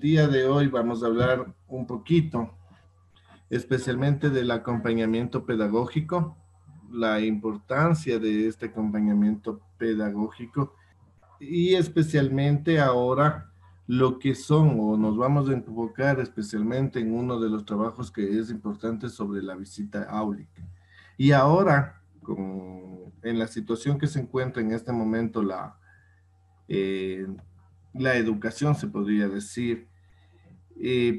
día de hoy vamos a hablar un poquito, especialmente del acompañamiento pedagógico, la importancia de este acompañamiento pedagógico y especialmente ahora lo que son, o nos vamos a enfocar especialmente en uno de los trabajos que es importante sobre la visita áulica. Y ahora, en la situación que se encuentra en este momento eh, la educación, se podría decir,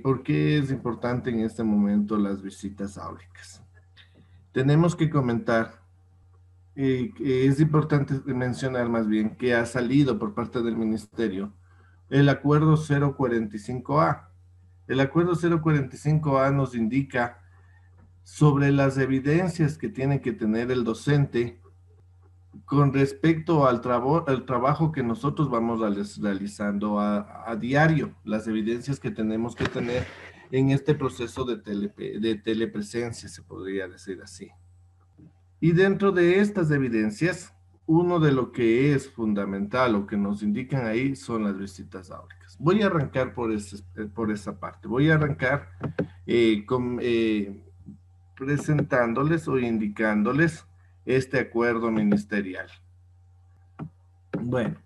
¿por qué es importante en este momento las visitas áulicas? Tenemos que comentar, que es importante mencionar más bien que ha salido por parte del ministerio el acuerdo 045A. El acuerdo 045A nos indica sobre las evidencias que tiene que tener el docente con respecto al trabajo que nosotros vamos realizando a diario, las evidencias que tenemos que tener en este proceso de telepresencia, se podría decir así. Y dentro de estas evidencias, uno de lo que es fundamental o que nos indican ahí son las visitas áulicas. Voy a arrancar por esa parte. Voy a arrancar presentándoles o indicándoles este acuerdo ministerial. Bueno,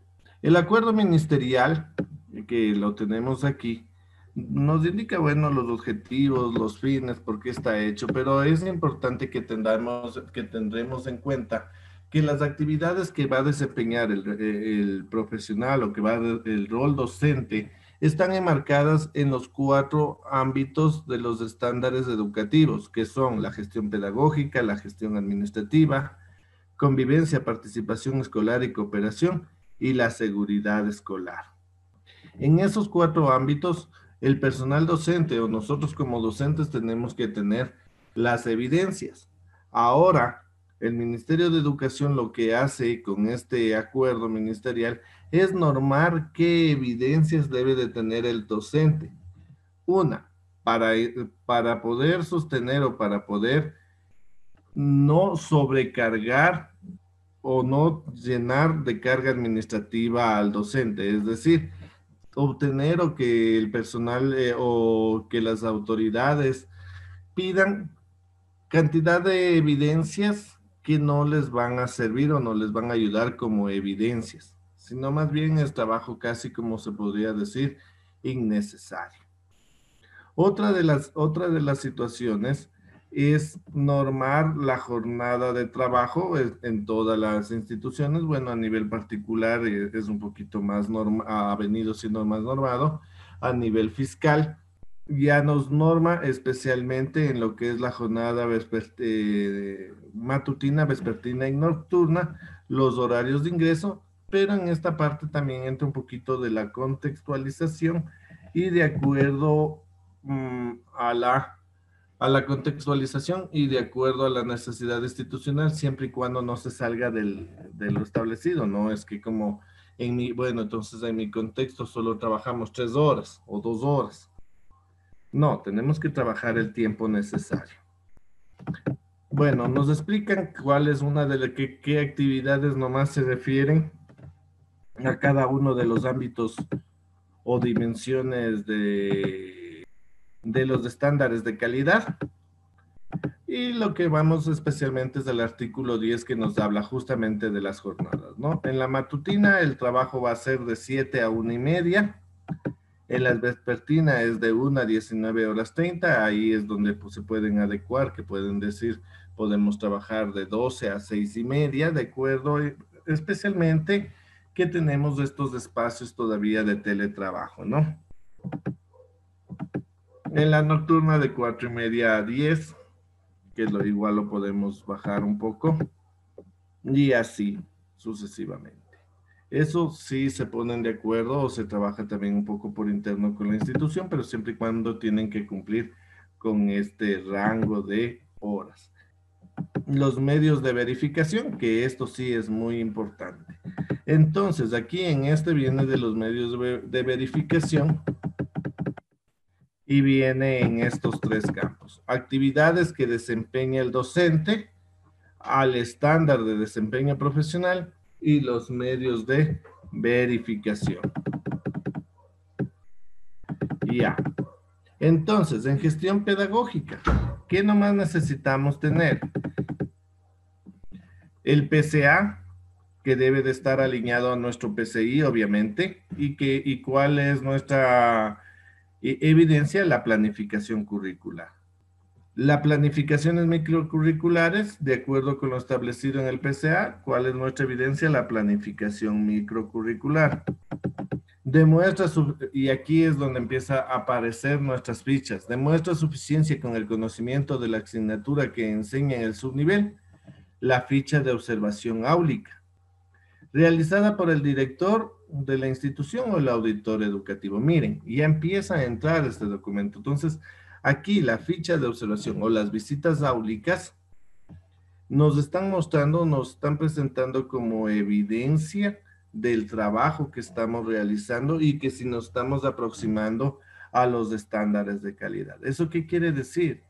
el acuerdo ministerial que lo tenemos aquí nos indica, bueno, los objetivos, los fines, por qué está hecho, pero es importante que tendremos en cuenta que las actividades que va a desempeñar el profesional o que va a el rol docente están enmarcadas en los 4 ámbitos de los estándares educativos, que son la gestión pedagógica, la gestión administrativa, convivencia, participación escolar y cooperación, y la seguridad escolar. En esos 4 ámbitos, el personal docente o nosotros como docentes tenemos que tener las evidencias. Ahora, el Ministerio de Educación lo que hace con este acuerdo ministerial es normar qué evidencias debe de tener el docente. Una, para poder sostener o para poder no sobrecargar o no llenar de carga administrativa al docente, es decir, obtener o que el personal o que las autoridades pidan cantidad de evidencias que no les van a servir o no les van a ayudar como evidencias, sino más bien es trabajo casi como se podría decir innecesario. Otra de las situaciones es normar la jornada de trabajo en todas las instituciones. Bueno, a nivel particular es un poquito más ha venido siendo más normado. A nivel fiscal ya nos norma especialmente en lo que es la jornada matutina, vespertina y nocturna, los horarios de ingreso, pero en esta parte también entra un poquito de la contextualización y de acuerdo a la contextualización y de acuerdo a la necesidad institucional, siempre y cuando no se salga de lo establecido, no es que como bueno, entonces en mi contexto solo trabajamos 3 horas o 2 horas. No, tenemos que trabajar el tiempo necesario. Bueno, nos explican cuál es una de las qué actividades nomás se refieren a cada uno de los ámbitos o dimensiones de los estándares de calidad. Y lo que vamos especialmente es el artículo 10 que nos habla justamente de las jornadas, ¿no? En la matutina el trabajo va a ser de 7 a 1:30. En la vespertina es de 1 a 19:30. Ahí es donde pues, se pueden adecuar, que pueden decir, podemos trabajar de 12 a 6:30, de acuerdo, especialmente que tenemos estos espacios todavía de teletrabajo, ¿no? En la nocturna de 4:30 a 10, que igual lo podemos bajar un poco, y así sucesivamente. Eso sí se ponen de acuerdo o se trabaja también un poco por interno con la institución, pero siempre y cuando tienen que cumplir con este rango de horas. Los medios de verificación, que esto sí es muy importante. Entonces, aquí en este viene de los medios de verificación y viene en estos 3 campos. Actividades que desempeña el docente al estándar de desempeño profesional y los medios de verificación. Ya. Entonces, en gestión pedagógica, ¿qué nomás necesitamos tener? El PCA, que debe de estar alineado a nuestro PCI, obviamente, y cuál es nuestra evidencia, la planificación curricular. La planificaciones microcurriculares, de acuerdo con lo establecido en el PCA, ¿cuál es nuestra evidencia? La planificación microcurricular. Y aquí es donde empieza a aparecer nuestras fichas, demuestra suficiencia con el conocimiento de la asignatura que enseña en el subnivel, la ficha de observación áulica, realizada por el director de la institución o el auditor educativo. Miren, ya empieza a entrar este documento. Entonces, aquí la ficha de observación o las visitas áulicas nos están mostrando, nos están presentando como evidencia del trabajo que estamos realizando y que si nos estamos aproximando a los estándares de calidad. ¿Eso qué quiere decir?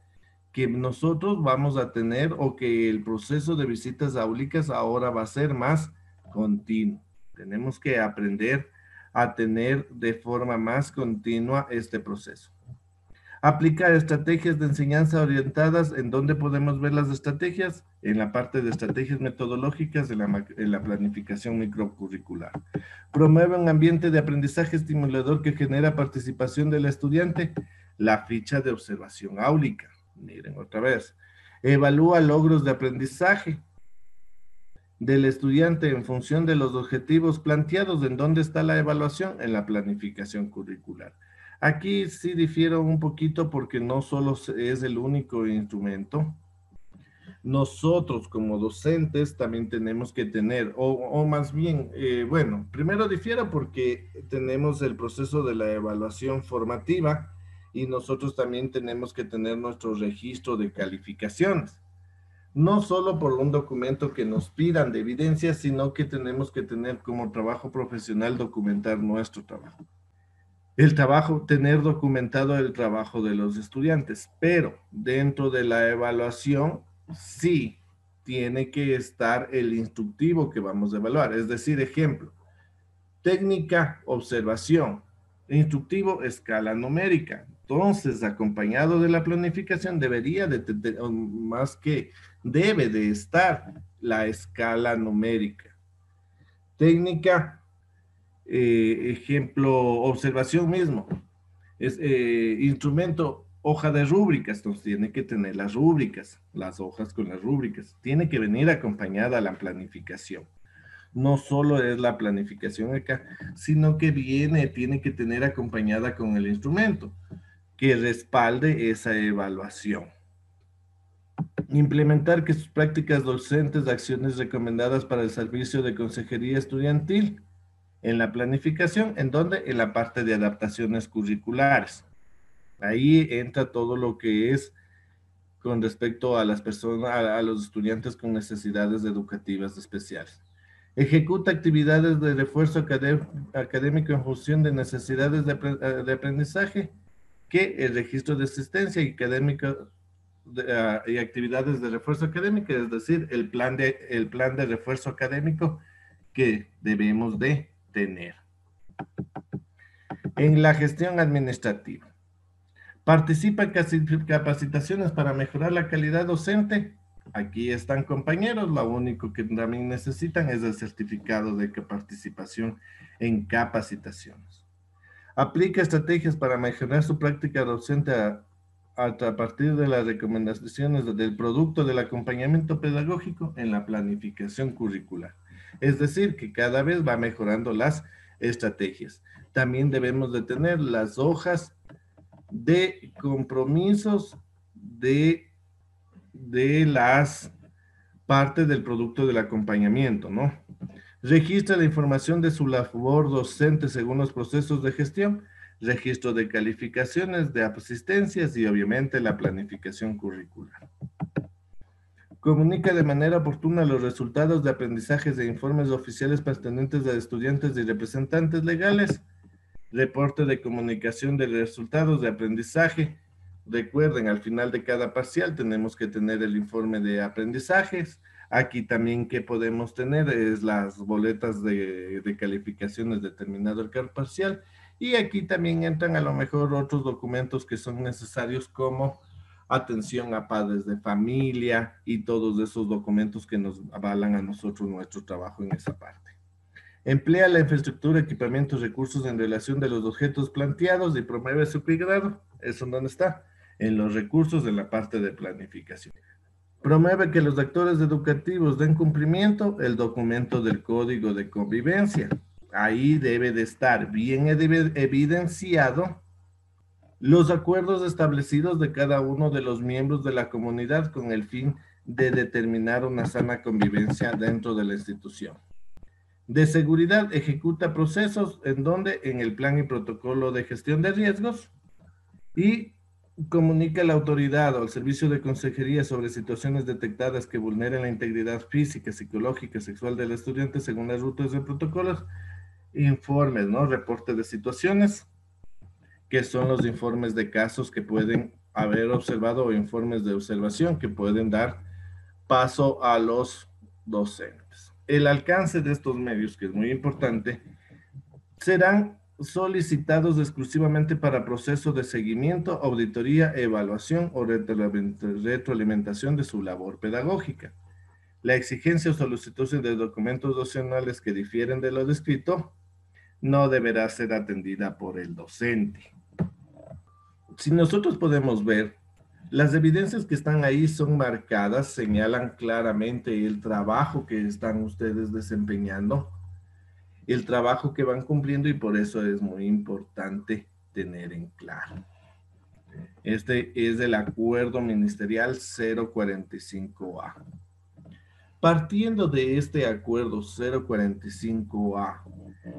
Que nosotros vamos a tener o que el proceso de visitas áulicas ahora va a ser más continuo. Tenemos que aprender a tener de forma más continua este proceso. Aplicar estrategias de enseñanza orientadas. ¿En dónde podemos ver las estrategias? En la parte de estrategias metodológicas en la planificación microcurricular. Promueve un ambiente de aprendizaje estimulador que genera participación del estudiante. La ficha de observación áulica. Miren otra vez. Evalúa logros de aprendizaje del estudiante en función de los objetivos planteados. ¿En dónde está la evaluación? En la planificación curricular. Aquí sí difiero un poquito porque no solo es el único instrumento. Nosotros como docentes también tenemos que tener, o más bien, bueno, primero difiero porque tenemos el proceso de la evaluación formativa y nosotros también tenemos que tener nuestro registro de calificaciones. No solo por un documento que nos pidan de evidencia, sino que tenemos que tener como trabajo profesional documentar nuestro trabajo. El trabajo, tener documentado el trabajo de los estudiantes, pero dentro de la evaluación sí tiene que estar el instructivo que vamos a evaluar. Es decir, ejemplo, técnica, observación, instructivo, escala numérica. Entonces, acompañado de la planificación, debería más que debe de estar la escala numérica. Técnica, ejemplo, observación mismo. Es instrumento, hoja de rúbricas, entonces tiene que tener las rúbricas, las hojas con las rúbricas. Tiene que venir acompañada la planificación. No solo es la planificación acá, sino que tiene que tener acompañada con el instrumento que respalde esa evaluación. Implementar que sus prácticas docentes, acciones recomendadas para el servicio de consejería estudiantil en la planificación, ¿en dónde? En la parte de adaptaciones curriculares. Ahí entra todo lo que es con respecto a las personas, a los estudiantes con necesidades educativas especiales. Ejecuta actividades de refuerzo académico en función de necesidades de aprendizaje, que el registro de asistencia y académico y actividades de refuerzo académico, es decir, el plan de refuerzo académico que debemos de tener. En la gestión administrativa. Participa en capacitaciones para mejorar la calidad docente. Aquí están compañeros, lo único que también necesitan es el certificado de participación en capacitaciones. Aplica estrategias para mejorar su práctica docente a partir de las recomendaciones del producto del acompañamiento pedagógico en la planificación curricular. Es decir, que cada vez va mejorando las estrategias. También debemos de tener las hojas de compromisos de las partes del producto del acompañamiento, ¿no? Registra la información de su labor docente según los procesos de gestión, registro de calificaciones, de asistencias y obviamente la planificación curricular. Comunica de manera oportuna los resultados de aprendizajes e informes oficiales pertinentes a estudiantes y representantes legales. Reporte de comunicación de resultados de aprendizaje. Recuerden, al final de cada parcial tenemos que tener el informe de aprendizajes. Aquí también que podemos tener es las boletas de calificaciones determinado el parcial Y aquí también entran a lo mejor otros documentos que son necesarios como atención a padres de familia y todos esos documentos que nos avalan a nosotros nuestro trabajo en esa parte. Emplea la infraestructura, equipamientos, recursos en relación de los objetos planteados y promueve su cuidado. ¿Eso en dónde está? En los recursos de la parte de planificación. Promueve que los actores educativos den cumplimiento el documento del código de convivencia. Ahí debe de estar bien evidenciado los acuerdos establecidos de cada uno de los miembros de la comunidad con el fin de determinar una sana convivencia dentro de la institución. De seguridad, ejecuta procesos en donde en el plan y protocolo de gestión de riesgos y comunica a la autoridad o al servicio de consejería sobre situaciones detectadas que vulneren la integridad física, psicológica, sexual del estudiante según las rutas de protocolos, informes, ¿no? Reporte de situaciones, que son los informes de casos que pueden haber observado o informes de observación que pueden dar paso a los docentes. El alcance de estos medios, que es muy importante, serán solicitados exclusivamente para proceso de seguimiento, auditoría, evaluación o retroalimentación de su labor pedagógica. La exigencia o solicitud de documentos docentes que difieren de lo descrito no deberá ser atendida por el docente. Si nosotros podemos ver, las evidencias que están ahí son marcadas, señalan claramente el trabajo que están ustedes desempeñando, el trabajo que van cumpliendo y por eso es muy importante tener en claro. Este es el acuerdo ministerial 045A. Partiendo de este acuerdo 045A,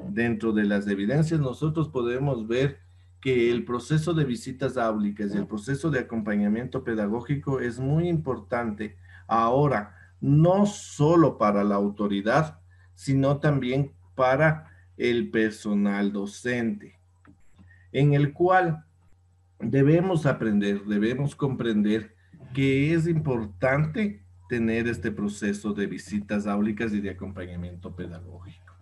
dentro de las evidencias nosotros podemos ver que el proceso de visitas áulicas y el proceso de acompañamiento pedagógico es muy importante ahora, no solo para la autoridad, sino también para el personal docente, en el cual debemos aprender, debemos comprender que es importante tener este proceso de visitas áulicas y de acompañamiento pedagógico.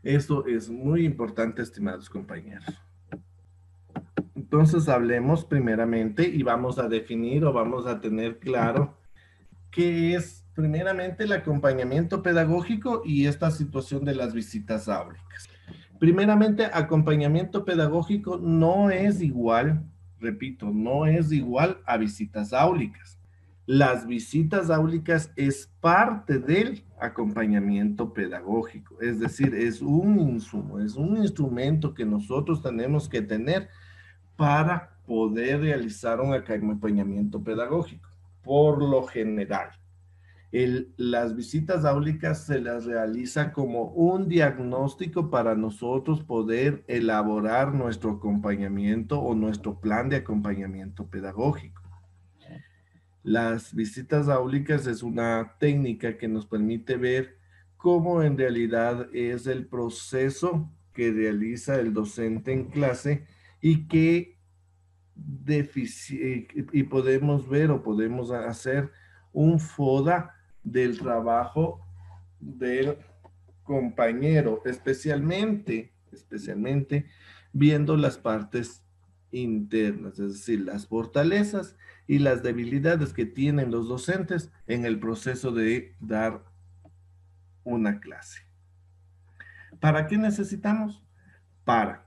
Esto es muy importante, estimados compañeros. Entonces hablemos primeramente y vamos a definir o vamos a tener claro qué es primeramente el acompañamiento pedagógico y esta situación de las visitas áulicas. Primeramente, acompañamiento pedagógico no es igual, repito, no es igual a visitas áulicas. Las visitas áulicas es parte del acompañamiento pedagógico, es decir, es un insumo, es un instrumento que nosotros tenemos que tener para poder realizar un acompañamiento pedagógico. Por lo general, las visitas áulicas se las realiza como un diagnóstico para nosotros poder elaborar nuestro acompañamiento o nuestro plan de acompañamiento pedagógico. Las visitas áulicas es una técnica que nos permite ver cómo en realidad es el proceso que realiza el docente en clase y que y podemos ver o podemos hacer un FODA del trabajo del compañero, especialmente viendo las partes internas, es decir, las fortalezas y las debilidades que tienen los docentes en el proceso de dar una clase. ¿Para qué necesitamos? Para,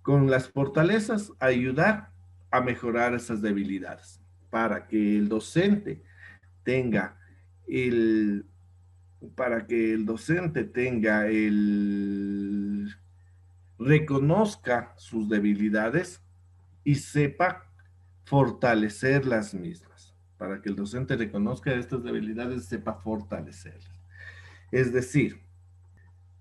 con las fortalezas, ayudar a mejorar esas debilidades, para que el docente tenga reconozca sus debilidades y sepa fortalecer las mismas. Para que el docente reconozca estas debilidades, sepa fortalecerlas. Es decir,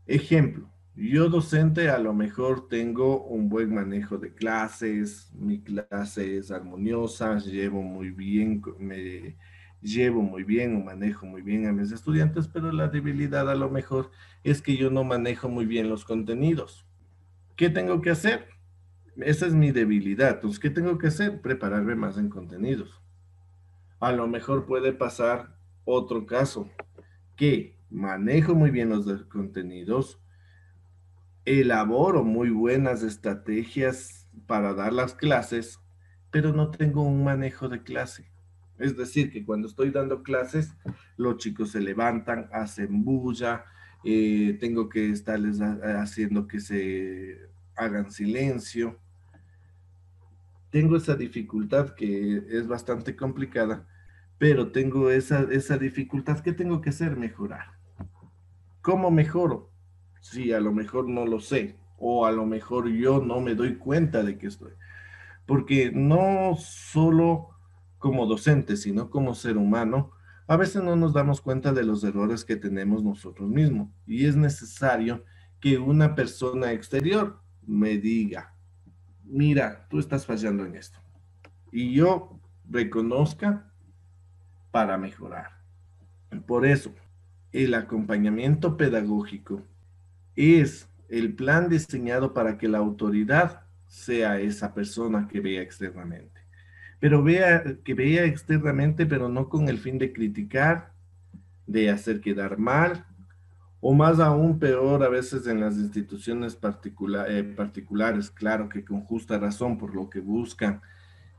ejemplo, yo docente a lo mejor tengo un buen manejo de clases, mi clase es armoniosa, llevo muy bien o manejo muy bien a mis estudiantes, pero la debilidad a lo mejor es que yo no manejo muy bien los contenidos. ¿Qué tengo que hacer? Esa es mi debilidad. Entonces, ¿qué tengo que hacer? Prepararme más en contenidos. A lo mejor puede pasar otro caso, que manejo muy bien los contenidos, elaboro muy buenas estrategias para dar las clases, pero no tengo un manejo de clase. Es decir, que cuando estoy dando clases, los chicos se levantan, hacen bulla, tengo que estarles haciendo que se hagan silencio. Tengo esa dificultad que es bastante complicada, pero tengo esa dificultad que tengo que hacer mejorar. ¿Cómo mejoro? Sí, a lo mejor no lo sé, o a lo mejor yo no me doy cuenta de que estoy. Porque no solo como docente, sino como ser humano, a veces no nos damos cuenta de los errores que tenemos nosotros mismos. Y es necesario que una persona exterior me diga, mira, tú estás fallando en esto. Y yo reconozca para mejorar. Por eso, el acompañamiento pedagógico es el plan diseñado para que la autoridad sea esa persona que vea externamente. Pero que vea externamente, pero no con el fin de criticar, de hacer quedar mal, o más aún peor a veces en las instituciones particulares, claro que con justa razón, por lo que buscan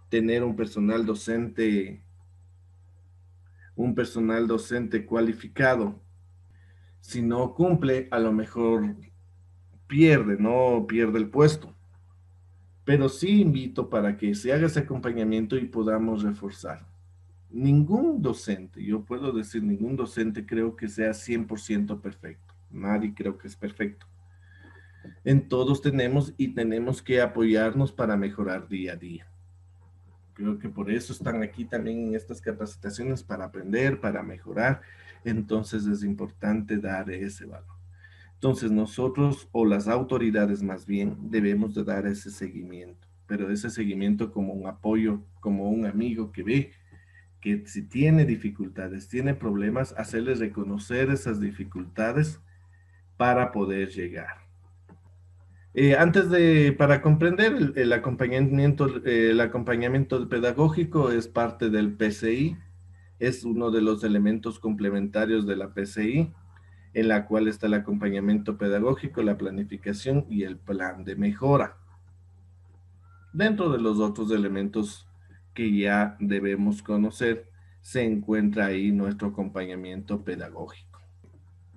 tener un personal docente cualificado. Si no cumple, a lo mejor pierde, no pierde el puesto. Pero sí invito para que se haga ese acompañamiento y podamos reforzar. Ningún docente, yo puedo decir, ningún docente creo que sea 100% perfecto. Nadie creo que es perfecto. En todos tenemos y tenemos que apoyarnos para mejorar día a día. Creo que por eso están aquí también en estas capacitaciones, para aprender, para mejorar. Entonces es importante dar ese valor. Entonces nosotros o las autoridades más bien debemos de dar ese seguimiento, pero ese seguimiento como un apoyo, como un amigo que ve que si tiene dificultades, tiene problemas, hacerles reconocer esas dificultades para poder llegar. Para comprender el acompañamiento pedagógico es parte del PCI, es uno de los elementos complementarios de la PCI, en la cual está el acompañamiento pedagógico, la planificación y el plan de mejora. Dentro de los otros elementos que ya debemos conocer, se encuentra ahí nuestro acompañamiento pedagógico.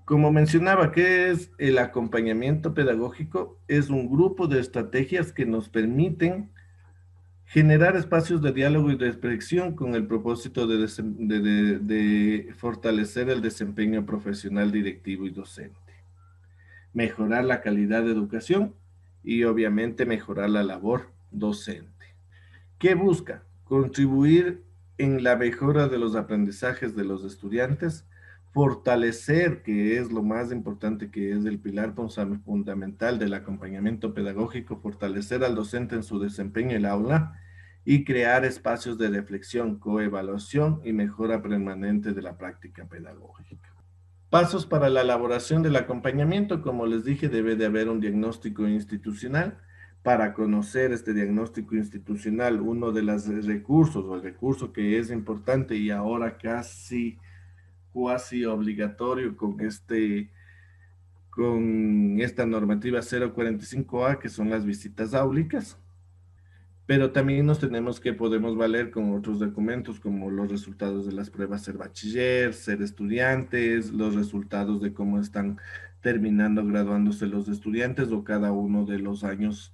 Como mencionaba, ¿qué es el acompañamiento pedagógico? Es un grupo de estrategias que nos permiten generar espacios de diálogo y reflexión con el propósito de fortalecer el desempeño profesional, directivo y docente, mejorar la calidad de educación y obviamente mejorar la labor docente. ¿Qué busca? Contribuir en la mejora de los aprendizajes de los estudiantes, fortalecer, que es lo más importante, que es el pilar fundamental del acompañamiento pedagógico, fortalecer al docente en su desempeño en el aula y crear espacios de reflexión, coevaluación y mejora permanente de la práctica pedagógica. Pasos para la elaboración del acompañamiento. Como les dije, debe de haber un diagnóstico institucional. Para conocer este diagnóstico institucional, uno de los recursos o el recurso que es importante y ahora casi cuasi obligatorio con esta normativa 045A, que son las visitas áulicas, pero también podemos valer con otros documentos como los resultados de las pruebas ser bachiller, ser estudiantes, los resultados de cómo están terminando, graduándose los estudiantes o cada uno de los años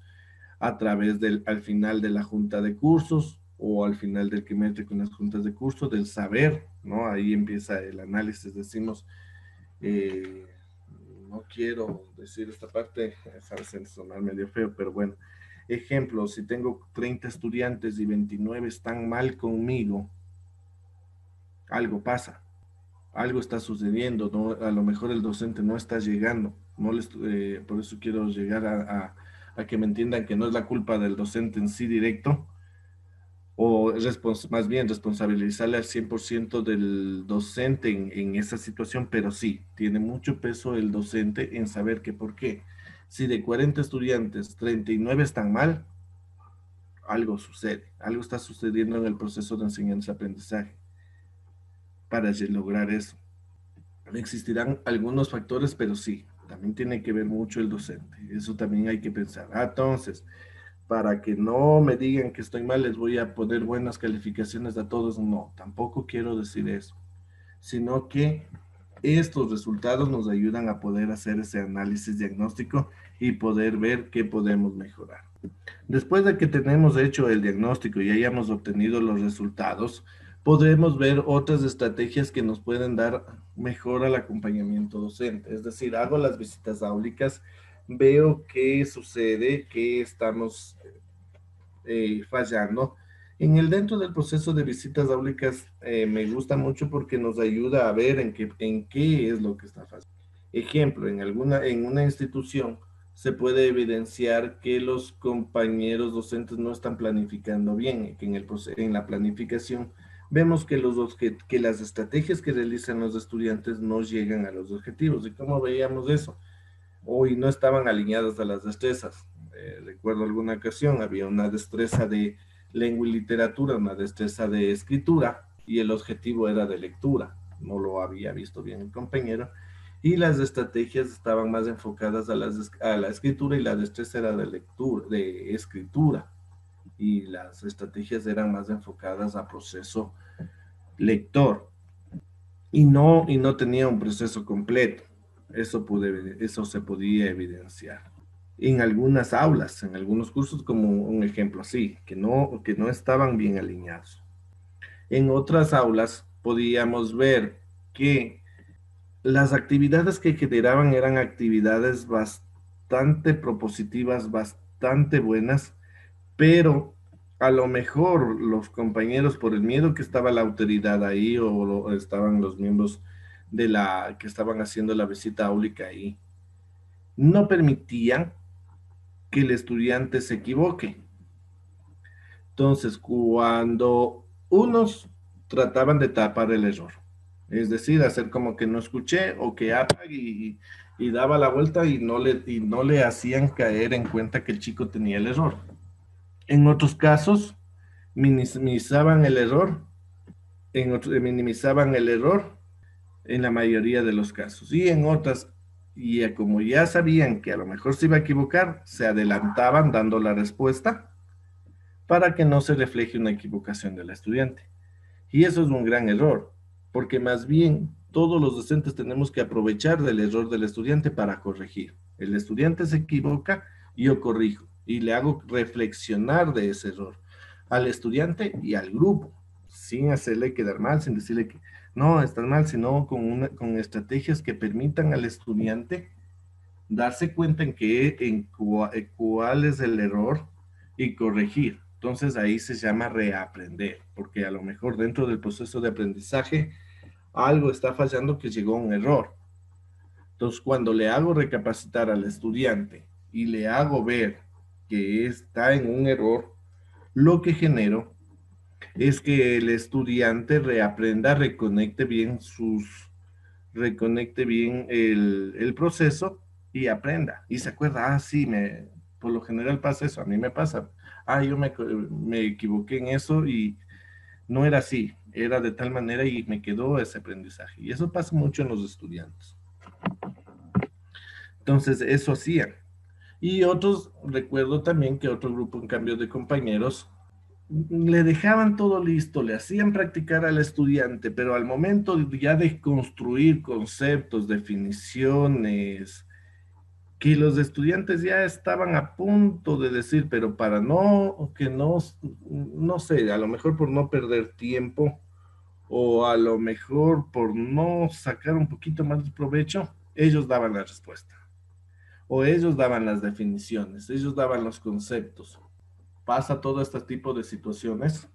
al final de la junta de cursos o al final del trimestre con las juntas de curso, del saber, ¿no? Ahí empieza el análisis, decimos, eh, no quiero decir esta parte, es a veces sonar medio feo, pero bueno. Ejemplo, si tengo 30 estudiantes y 29 están mal conmigo, algo pasa, algo está sucediendo, ¿no? A lo mejor el docente no está llegando, por eso quiero llegar a que me entiendan que no es la culpa del docente en sí directo, o más bien responsabilizarle al 100% del docente en esa situación, pero sí, tiene mucho peso el docente en saber que por qué. Si de 40 estudiantes, 39 están mal, algo sucede, algo está sucediendo en el proceso de enseñanza-aprendizaje para lograr eso. Existirán algunos factores, pero sí, también tiene que ver mucho el docente. Eso también hay que pensar. Entonces, para que no me digan que estoy mal, les voy a poner buenas calificaciones a todos. No, tampoco quiero decir eso, sino que estos resultados nos ayudan a poder hacer ese análisis diagnóstico y poder ver qué podemos mejorar. Después de que tenemos hecho el diagnóstico y hayamos obtenido los resultados, podremos ver otras estrategias que nos pueden dar mejor al acompañamiento docente. Es decir, hago las visitas áulicas, veo qué sucede, qué estamos fallando. Dentro del proceso de visitas áulicas me gusta mucho porque nos ayuda a ver en qué es lo que está fallando. Ejemplo, en una institución se puede evidenciar que los compañeros docentes no están planificando bien, que en la planificación vemos que las estrategias que realizan los estudiantes no llegan a los objetivos. ¿Y cómo veíamos eso? Hoy no estaban alineadas a las destrezas. Recuerdo alguna ocasión, había una destreza de lengua y literatura, una destreza de escritura, y el objetivo era de lectura. No lo había visto bien el compañero. Y las estrategias estaban más enfocadas a la escritura y la destreza era de lectura, de escritura. Y las estrategias eran más enfocadas a proceso lector. Y no tenía un proceso completo. Eso se podía evidenciar. En algunas aulas, en algunos cursos, como un ejemplo así, que no estaban bien alineados. En otras aulas podíamos ver que las actividades que generaban eran actividades bastante propositivas, bastante buenas, pero a lo mejor los compañeros, por el miedo que estaba la autoridad ahí o estaban los miembros que estaban haciendo la visita áulica ahí, no permitían que el estudiante se equivoque. Entonces, cuando unos trataban de tapar el error, es decir, hacer como que no escuché o que apague y daba la vuelta y no le hacían caer en cuenta que el chico tenía el error. En otros casos, minimizaban el error, minimizaban el error en la mayoría de los casos. Y en otras, como ya sabían que a lo mejor se iba a equivocar, se adelantaban dando la respuesta para que no se refleje una equivocación del estudiante. Y eso es un gran error, porque más bien todos los docentes tenemos que aprovechar del error del estudiante para corregir. El estudiante se equivoca, yo corrijo y le hago reflexionar de ese error al estudiante y al grupo, sin hacerle quedar mal, sin decirle que no, estás mal, sino con estrategias que permitan al estudiante darse cuenta cuál es el error y corregir. Entonces ahí se llama reaprender, porque a lo mejor dentro del proceso de aprendizaje algo está fallando que llegó a un error. Entonces cuando le hago recapacitar al estudiante y le hago ver que está en un error, lo que genero es que el estudiante reaprenda, reconecte bien el proceso y aprenda. Y se acuerda, sí, por lo general pasa eso, a mí me pasa. Yo me equivoqué en eso y no era así, era de tal manera y me quedó ese aprendizaje. Y eso pasa mucho en los estudiantes. Entonces, eso hacían. Y otros, recuerdo también que otro grupo, en cambio de compañeros, le dejaban todo listo, le hacían practicar al estudiante, pero al momento ya de construir conceptos, definiciones, que los estudiantes ya estaban a punto de decir, pero para no sé, a lo mejor por no perder tiempo o a lo mejor por no sacar un poquito más de provecho, ellos daban la respuesta o ellos daban las definiciones, ellos daban los conceptos. Pasa todo este tipo de situaciones.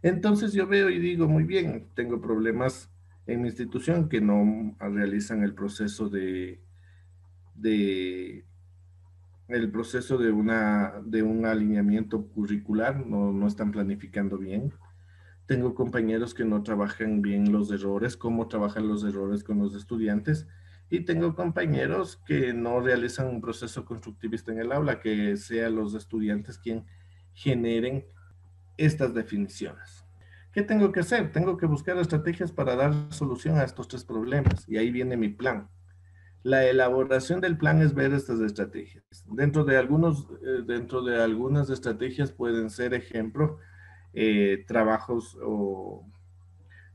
Entonces yo veo y digo, muy bien, tengo problemas en mi institución que no realizan de el proceso de un alineamiento curricular, no están planificando bien. Tengo compañeros que no trabajan bien los errores, cómo trabajan los errores con los estudiantes, y tengo compañeros que no realizan un proceso constructivista en el aula, que sean los estudiantes quien generen estas definiciones. ¿Qué tengo que hacer? Tengo que buscar estrategias para dar solución a estos tres problemas, y ahí viene mi plan. La elaboración del plan es ver estas estrategias. Dentro de algunas estrategias pueden ser, ejemplo, trabajos o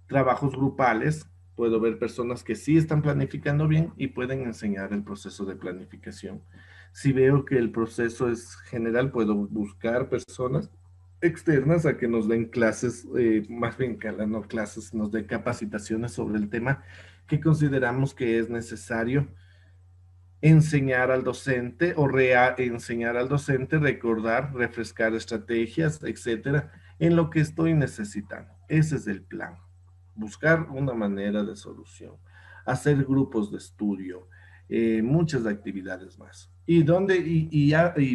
trabajos grupales. Puedo ver personas que sí están planificando bien y pueden enseñar el proceso de planificación. Si veo que el proceso es general, puedo buscar personas externas a que nos den clases, más bien que no clases, nos den capacitaciones sobre el tema que consideramos que es necesario enseñar al docente o enseñar al docente, recordar, refrescar estrategias, etcétera, en lo que estoy necesitando. Ese es el plan. Buscar una manera de solución, hacer grupos de estudio, muchas actividades más. Y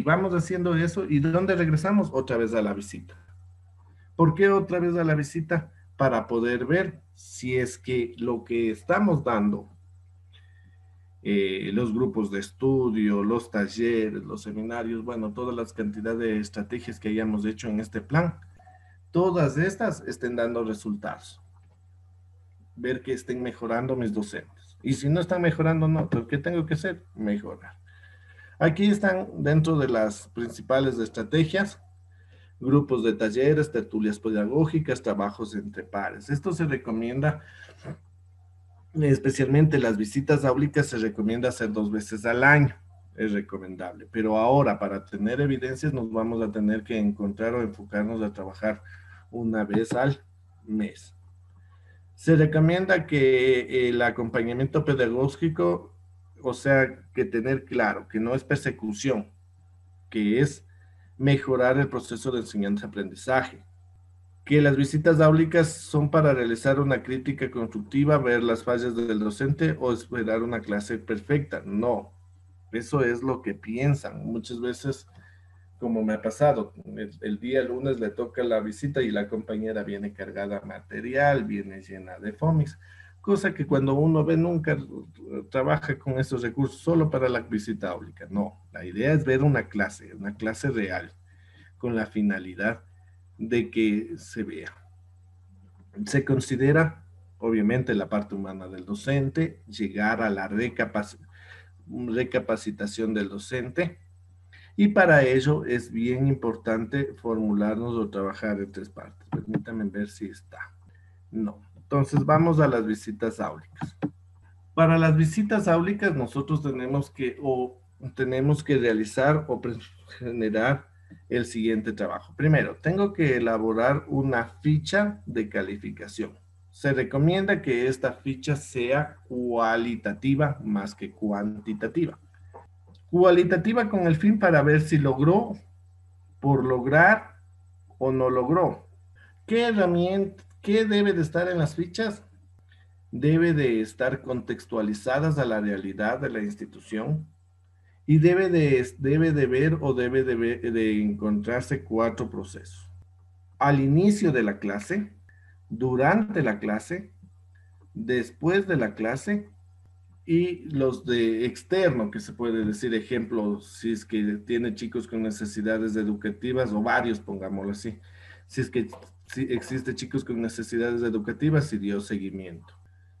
vamos haciendo eso, ¿y dónde regresamos? Otra vez a la visita. ¿Por qué otra vez a la visita? Para poder ver si es que lo que estamos dando, los grupos de estudio, los talleres, los seminarios, bueno, toda la cantidad de estrategias que hayamos hecho en este plan, todas estas estén dando resultados. Ver que estén mejorando mis docentes. Y si no están mejorando, no, pero ¿qué tengo que hacer? Mejorar. Aquí están dentro de las principales estrategias, grupos de talleres, tertulias pedagógicas, trabajos entre pares. Esto se recomienda, especialmente las visitas áulicas, se recomienda hacer 2 veces al año. Es recomendable. Pero ahora, para tener evidencias, nos vamos a tener que encontrar o enfocarnos a trabajar 1 vez al mes. Se recomienda que el acompañamiento pedagógico, o sea, que tener claro que no es persecución, que es mejorar el proceso de enseñanza-aprendizaje, que las visitas áulicas son para realizar una crítica constructiva, ver las fallas del docente o esperar una clase perfecta. No, eso es lo que piensan. Muchas veces, como me ha pasado, el día lunes le toca la visita y la compañera viene cargada de material, viene llena de FOMIX, cosa que cuando uno ve nunca trabaja con esos recursos solo para la visita áulica. No, la idea es ver una clase real, con la finalidad de que se vea. Se considera, obviamente, la parte humana del docente, llegar a la recapacitación del docente, y para ello es bien importante formularnos o trabajar en 3 partes. Permítanme ver si está. No. Entonces vamos a las visitas áulicas. Para las visitas áulicas nosotros tenemos que realizar o generar el siguiente trabajo. Primero, tengo que elaborar una ficha de calificación. Se recomienda que esta ficha sea cualitativa más que cuantitativa. Cualitativa con el fin para ver si logró por lograr o no logró. ¿Qué herramienta, qué debe de estar en las fichas? Debe de estar contextualizadas a la realidad de la institución y debe de ver o de encontrarse 4 procesos. Al inicio de la clase, durante la clase, después de la clase y los de externo, que se puede decir, ejemplo, si es que tiene chicos con necesidades educativas o varios, pongámoslo así. Si es que si existe chicos con necesidades educativas, si dio seguimiento.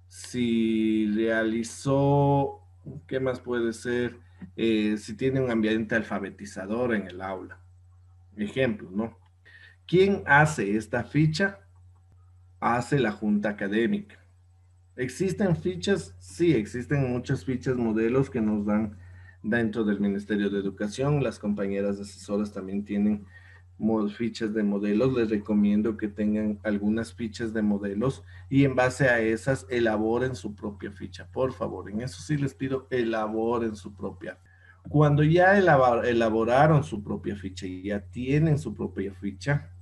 Si realizó, ¿qué más puede ser? Si tiene un ambiente alfabetizador en el aula. Ejemplo, ¿no? ¿Quién hace esta ficha? Hace la junta académica. ¿Existen fichas? Sí, existen muchas fichas modelos que nos dan dentro del Ministerio de Educación. Las compañeras asesoras también tienen fichas de modelos. Les recomiendo que tengan algunas fichas de modelos y en base a esas elaboren su propia ficha. Por favor, en eso sí les pido, elaboren su propia. Cuando ya elaboraron su propia ficha y ya tienen su propia ficha,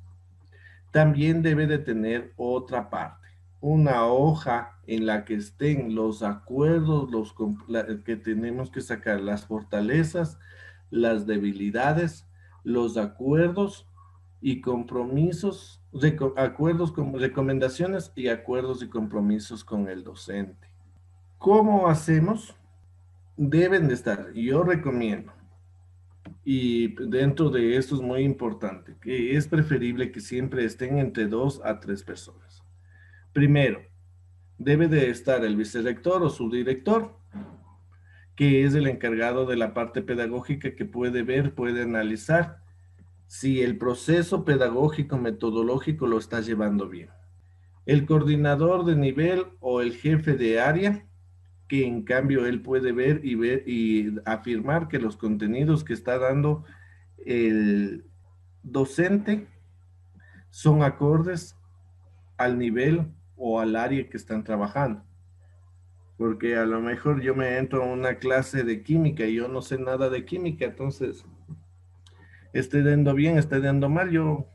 también debe de tener otra parte, una hoja en la que estén los acuerdos, que tenemos que sacar, las fortalezas, las debilidades, los acuerdos y compromisos, acuerdos con recomendaciones y acuerdos y compromisos con el docente. ¿Cómo hacemos? Deben de estar, yo recomiendo, y dentro de esto es muy importante, que es preferible que siempre estén entre 2 a 3 personas. Primero, debe de estar el vicerrector o subdirector, que es el encargado de la parte pedagógica, que puede ver, puede analizar si el proceso pedagógico metodológico lo está llevando bien. El coordinador de nivel o el jefe de área, que en cambio él puede ver y afirmar que los contenidos que está dando el docente son acordes al nivel o al área que están trabajando. Porque a lo mejor yo me entro a una clase de química y yo no sé nada de química, entonces esté dando bien, esté dando mal, yo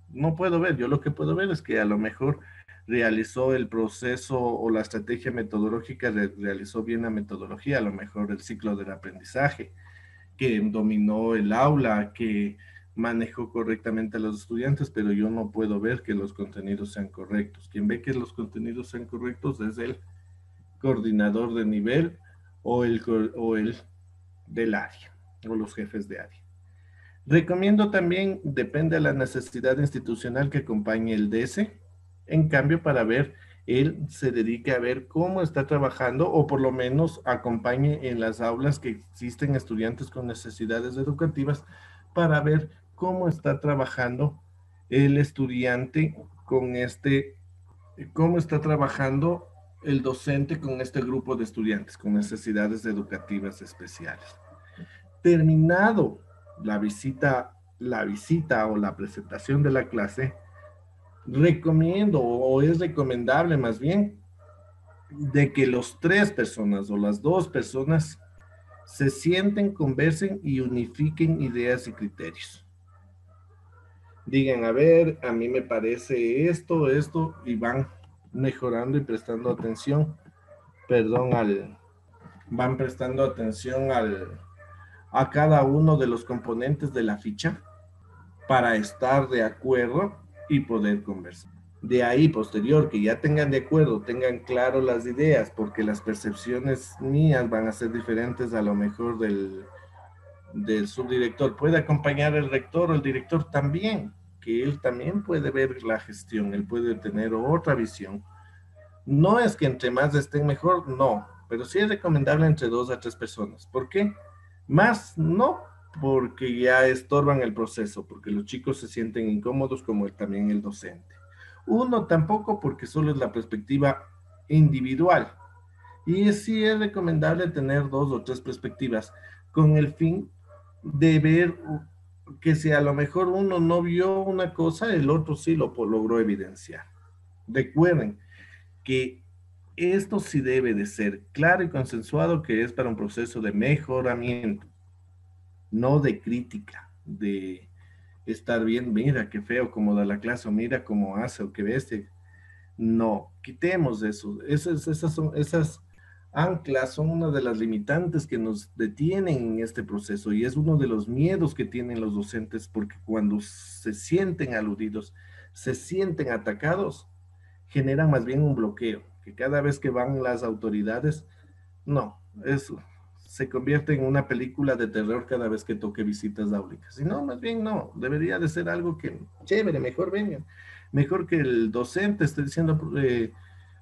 no puedo ver. Yo lo que puedo ver es que a lo mejor realizó el proceso o la estrategia metodológica, realizó bien la metodología, a lo mejor el ciclo del aprendizaje, que dominó el aula, que manejó correctamente a los estudiantes, pero yo no puedo ver que los contenidos sean correctos. Quien ve que los contenidos sean correctos es el coordinador de nivel o el del área o los jefes de área. Recomiendo también, depende de la necesidad institucional, que acompañe el DS. En cambio, para ver, él se dedica a ver cómo está trabajando o por lo menos acompañe en las aulas que existen estudiantes con necesidades educativas para ver cómo está trabajando el estudiante con cómo está trabajando el docente con este grupo de estudiantes con necesidades educativas especiales. Terminado la visita o la presentación de la clase, recomiendo o es recomendable más bien de que los tres personas o las dos personas se sienten, conversen y unifiquen ideas y criterios. Digan, a ver, a mí me parece esto, y van mejorando y prestando atención, van prestando atención a cada uno de los componentes de la ficha para estar de acuerdo y poder conversar. De ahí, posterior, que ya tengan de acuerdo, tengan claro las ideas, porque las percepciones mías van a ser diferentes a lo mejor del subdirector. Puede acompañar el rector o el director también, que él también puede ver la gestión, él puede tener otra visión. No es que entre más estén mejor, no, pero sí es recomendable entre 2 a 3 personas. ¿Por qué? Más no, porque ya estorban el proceso, porque los chicos se sienten incómodos como también el docente. Uno tampoco, porque solo es la perspectiva individual. Y sí es recomendable tener 2 o 3 perspectivas con el fin de ver que si a lo mejor uno no vio una cosa, el otro sí lo logró evidenciar. Recuerden que esto sí debe de ser claro y consensuado, que es para un proceso de mejoramiento, no de crítica, de estar bien, mira qué feo cómo da la clase, o mira cómo hace, o qué bestia. No, quitemos eso. Esas anclas son una de las limitantes que nos detienen en este proceso, y es uno de los miedos que tienen los docentes, porque cuando se sienten aludidos, se sienten atacados, generan más bien un bloqueo, que cada vez que van las autoridades, no, eso se convierte en una película de terror cada vez que toque visitas áulicas. Y no, más bien no, debería de ser algo que, chévere, mejor vengan, mejor que el docente esté diciendo,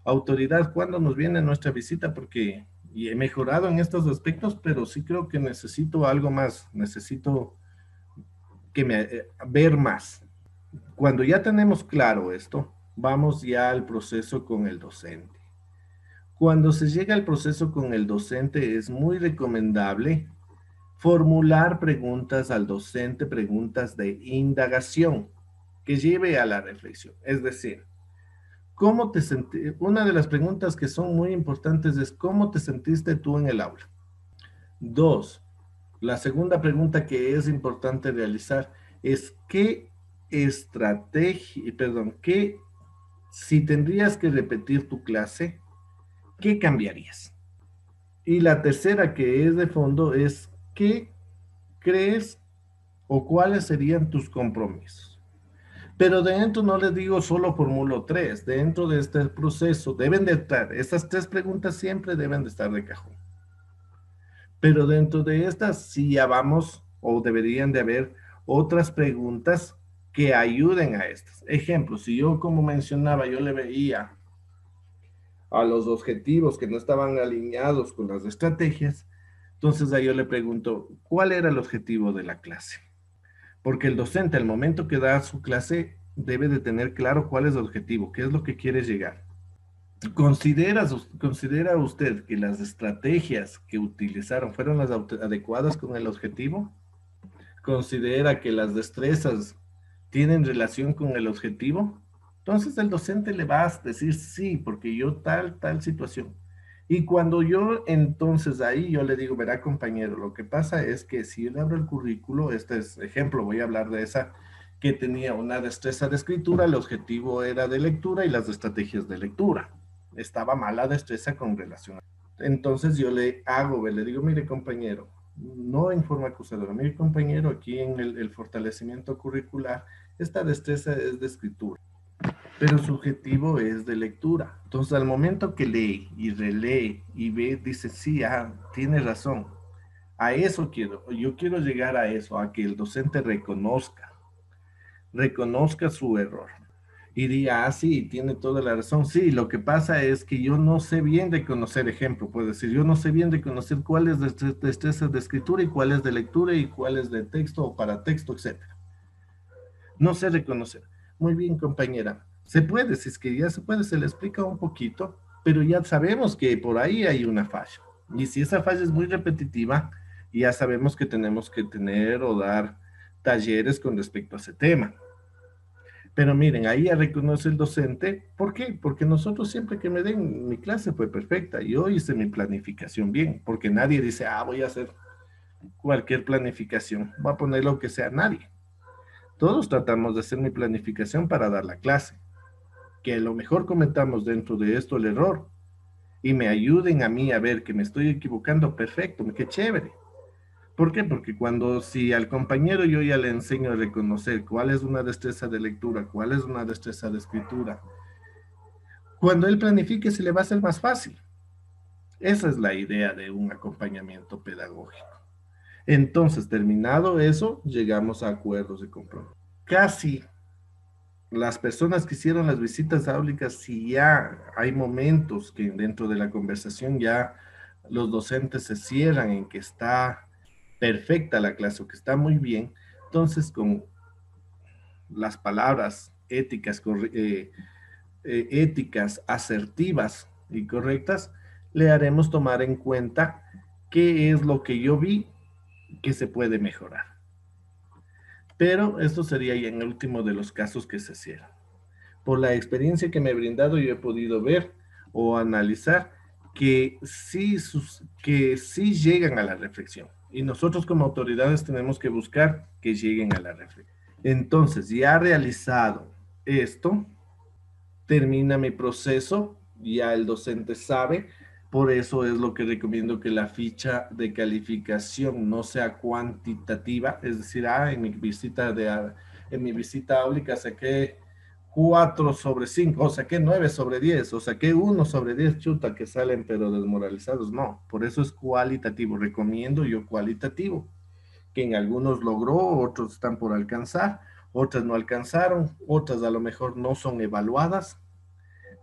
autoridad, ¿cuándo nos viene nuestra visita? Porque y he mejorado en estos aspectos, pero sí creo que necesito algo más, necesito ver más. Cuando ya tenemos claro esto, vamos ya al proceso con el docente. Cuando se llega al proceso con el docente, es muy recomendable formular preguntas al docente, preguntas de indagación que lleve a la reflexión. Es decir, ¿cómo te sentiste? Una de las preguntas que son muy importantes es ¿cómo te sentiste tú en el aula? Dos, la segunda pregunta que es importante realizar es ¿qué estrategia, perdón, si tendrías que repetir tu clase, qué cambiarías? Y la tercera, que es de fondo, es ¿qué crees o cuáles serían tus compromisos? Pero dentro, no les digo solo formulo 3, dentro de este proceso deben de estar, estas 3 preguntas siempre deben de estar de cajón. Pero dentro de estas sí ya vamos o deberían de haber otras preguntas que ayuden a estas. Ejemplo, si yo, como mencionaba, yo le veía a los objetivos que no estaban alineados con las estrategias, Entonces ahí yo le pregunto, ¿cuál era el objetivo de la clase? Porque el docente al momento que da su clase debe de tener claro cuál es el objetivo, qué es lo que quiere llegar. ¿Considera usted que las estrategias que utilizaron fueron las adecuadas con el objetivo? ¿Considera que las destrezas tienen relación con el objetivo? Entonces el docente le va a decir sí, porque yo tal situación. Y cuando yo entonces ahí yo le digo, verá compañero, lo que pasa es que si yo le abro el currículo, este es ejemplo, voy a hablar de esa que tenía una destreza de escritura, el objetivo era de lectura y las estrategias de lectura. Estaba mala destreza con relación. Entonces yo le hago, le digo, mire compañero, no en forma acusadora, mire compañero, aquí en el fortalecimiento curricular, esta destreza es de escritura, pero su objetivo es de lectura. Entonces al momento que lee y relee y ve, dice, sí, tiene razón, a eso quiero, yo quiero llegar a eso, a que el docente reconozca su error y diga, sí, tiene toda la razón. Sí, lo que pasa es que yo no sé bien reconocer ejemplo, puedo decir, yo no sé bien reconocer cuál es destreza de escritura y cuál es de lectura y cuál es de texto o para texto, etcétera. No sé reconocer. Muy bien, compañera. Se puede, si es que ya se puede, se le explica un poquito, pero ya sabemos que por ahí hay una falla. Y si esa falla es muy repetitiva, ya sabemos que tenemos que tener o dar talleres con respecto a ese tema. Pero miren, ahí ya reconoce el docente. ¿Por qué? Porque nosotros siempre que me den mi clase fue perfecta. Yo hice mi planificación bien, porque nadie dice, voy a hacer cualquier planificación. Voy a poner lo que sea, nadie. Todos tratamos de hacer mi planificación para dar la clase. Que a lo mejor cometamos dentro de esto el error y me ayuden a mí a ver que me estoy equivocando, perfecto, qué chévere. ¿Por qué? Porque cuando si al compañero yo ya le enseño a reconocer cuál es una destreza de lectura, cuál es una destreza de escritura, cuando él planifique se le va a hacer más fácil. Esa es la idea de un acompañamiento pedagógico. Entonces, terminado eso, llegamos a acuerdos de compromiso. Casi las personas que hicieron las visitas áulicas, si ya hay momentos que dentro de la conversación ya los docentes se cierran en que está perfecta la clase o que está muy bien, entonces con las palabras éticas, asertivas y correctas, le haremos tomar en cuenta qué es lo que yo vi que se puede mejorar. Pero esto sería ya en el último de los casos que se cierran. Por la experiencia que me he brindado, yo he podido ver o analizar que sí llegan a la reflexión. Y nosotros como autoridades tenemos que buscar que lleguen a la reflexión. Entonces, ya realizado esto, termina mi proceso, ya el docente sabe, por eso es lo que recomiendo que la ficha de calificación no sea cuantitativa, es decir, en mi visita áulica saqué 4 sobre 5, o saqué 9 sobre 10, o saqué 1 sobre 10, chuta, que salen pero desmoralizados. No, por eso es cualitativo, recomiendo yo cualitativo, que en algunos logró, otros están por alcanzar, otras no alcanzaron, otras a lo mejor no son evaluadas.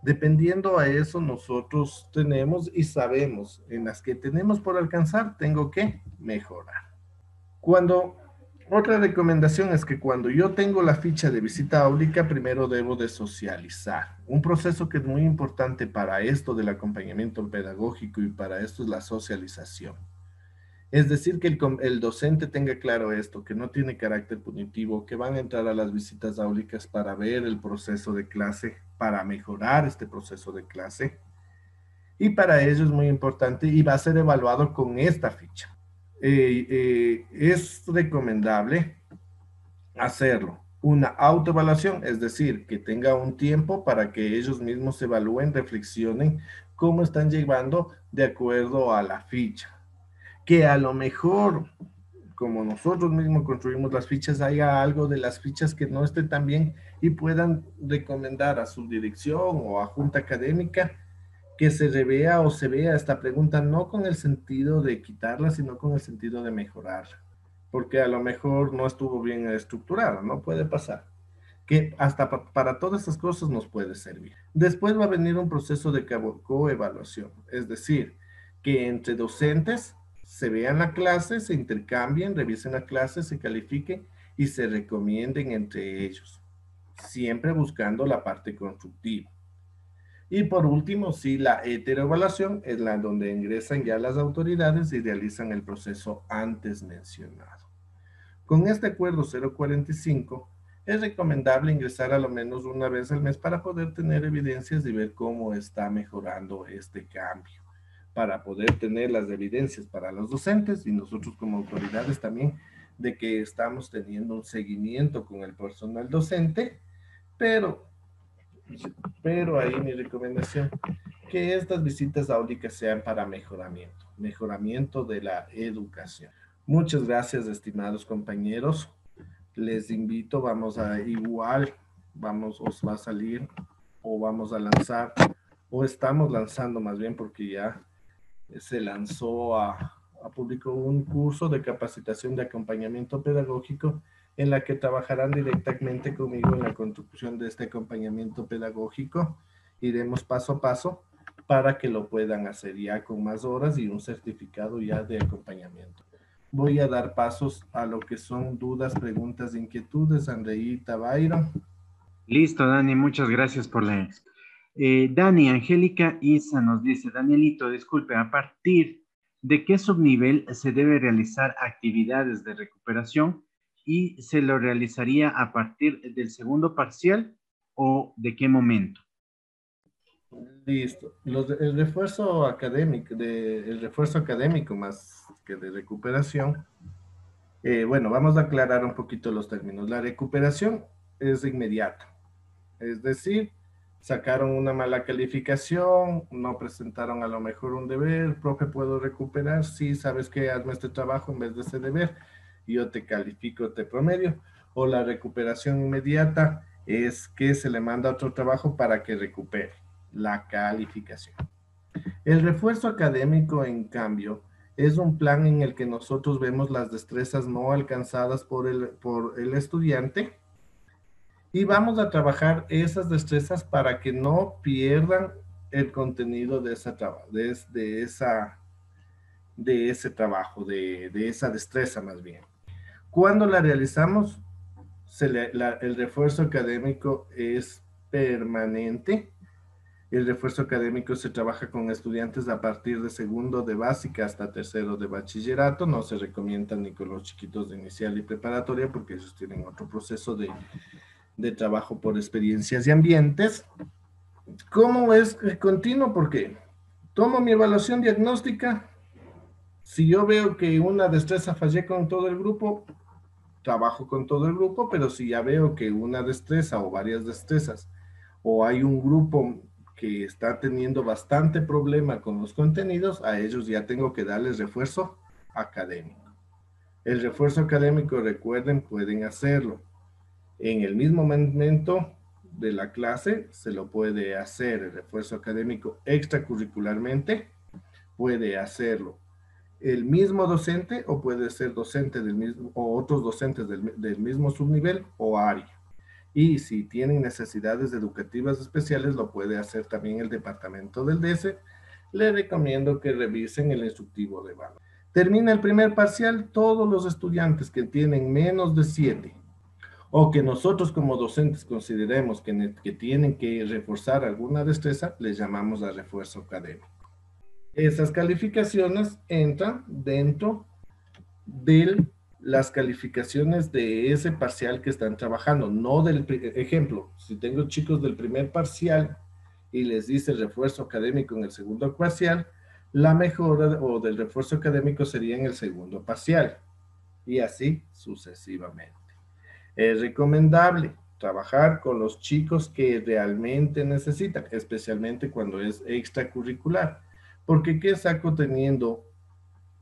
Dependiendo a eso, nosotros tenemos y sabemos en las que tenemos por alcanzar, tengo que mejorar. Cuando Otra recomendación es que cuando yo tengo la ficha de visita áulica, primero debo de socializar. Un proceso que es muy importante para esto del acompañamiento pedagógico y para esto es la socialización. Es decir, que el docente tenga claro esto, que no tiene carácter punitivo, que van a entrar a las visitas áulicas para ver el proceso de clase, para mejorar este proceso de clase. Y para ello es muy importante y va a ser evaluado con esta ficha. Es recomendable hacerlo. Una autoevaluación, es decir, que tenga un tiempo para que ellos mismos evalúen, reflexionen cómo están llevando de acuerdo a la ficha. Que a lo mejor, como nosotros mismos construimos las fichas, haya algo de las fichas que no esté tan bien y puedan recomendar a su dirección o a junta académica que se revea o se vea esta pregunta no con el sentido de quitarla, sino con el sentido de mejorar, porque a lo mejor no estuvo bien estructurada, no puede pasar. Que hasta para todas estas cosas nos puede servir. Después va a venir un proceso de coevaluación, es decir, que entre docentes se vean la clase, se intercambien, revisen la clase, se califiquen y se recomienden entre ellos, siempre buscando la parte constructiva. Y por último, sí, la heteroevaluación es la donde ingresan ya las autoridades y realizan el proceso antes mencionado. Con este acuerdo 045, es recomendable ingresar a lo menos una vez al mes para poder tener evidencias y ver cómo está mejorando este cambio, para poder tener las evidencias para los docentes y nosotros como autoridades también de que estamos teniendo un seguimiento con el personal docente, pero ahí mi recomendación, que estas visitas áulicas sean para mejoramiento de la educación. Muchas gracias, estimados compañeros. Les invito, vamos a igual, os va a salir o vamos a lanzar, o estamos lanzando más bien porque ya se lanzó a público un curso de capacitación de acompañamiento pedagógico en la que trabajarán directamente conmigo en la construcción de este acompañamiento pedagógico. Iremos paso a paso para que lo puedan hacer ya con más horas y un certificado ya de acompañamiento. Voy a dar pasos a lo que son dudas, preguntas, inquietudes. Andreita, Byron. Listo, Dani, muchas gracias por la... Dani, Angélica Isa nos dice, Danielito, disculpe, ¿a partir de qué subnivel se debe realizar actividades de recuperación y se lo realizaría a partir del segundo parcial o de qué momento? Listo. El refuerzo académico más que de recuperación. Bueno, vamos a aclarar un poquito los términos. La recuperación es inmediata. Es decir, sacaron una mala calificación, no presentaron a lo mejor un deber, profe, ¿puedo recuperar? Sí, ¿sabes qué? Hazme este trabajo en vez de ese deber, yo te califico, te promedio. O la recuperación inmediata es que se le manda otro trabajo para que recupere la calificación. El refuerzo académico, en cambio, es un plan en el que nosotros vemos las destrezas no alcanzadas por el estudiante y vamos a trabajar esas destrezas para que no pierdan el contenido de ese trabajo, de esa destreza más bien. Cuando la realizamos, el refuerzo académico es permanente. El refuerzo académico se trabaja con estudiantes a partir de segundo de básica hasta tercero de bachillerato. No se recomienda ni con los chiquitos de inicial y preparatoria porque ellos tienen otro proceso de trabajo por experiencias y ambientes. ¿Cómo es continuo? Porque tomo mi evaluación diagnóstica. Si yo veo que una destreza fallé con todo el grupo, trabajo con todo el grupo, pero si ya veo que una destreza o varias destrezas o hay un grupo que está teniendo bastante problema con los contenidos, a ellos ya tengo que darles refuerzo académico. El refuerzo académico, recuerden, pueden hacerlo en el mismo momento de la clase, se lo puede hacer el refuerzo académico extracurricularmente, puede hacerlo el mismo docente o puede ser docente del mismo o otros docentes del mismo subnivel o área. Y si tienen necesidades educativas especiales, lo puede hacer también el departamento del DS. Les recomiendo que revisen el instructivo de valor. Termina el primer parcial, todos los estudiantes que tienen menos de 7 o que nosotros como docentes consideremos que tienen que reforzar alguna destreza, les llamamos a refuerzo académico. Esas calificaciones entran dentro de las calificaciones de ese parcial que están trabajando, no del ejemplo. Si tengo chicos del primer parcial y les dice refuerzo académico en el segundo parcial, la mejora o del refuerzo académico sería en el segundo parcial y así sucesivamente. Es recomendable trabajar con los chicos que realmente necesitan, especialmente cuando es extracurricular, porque ¿qué saco teniendo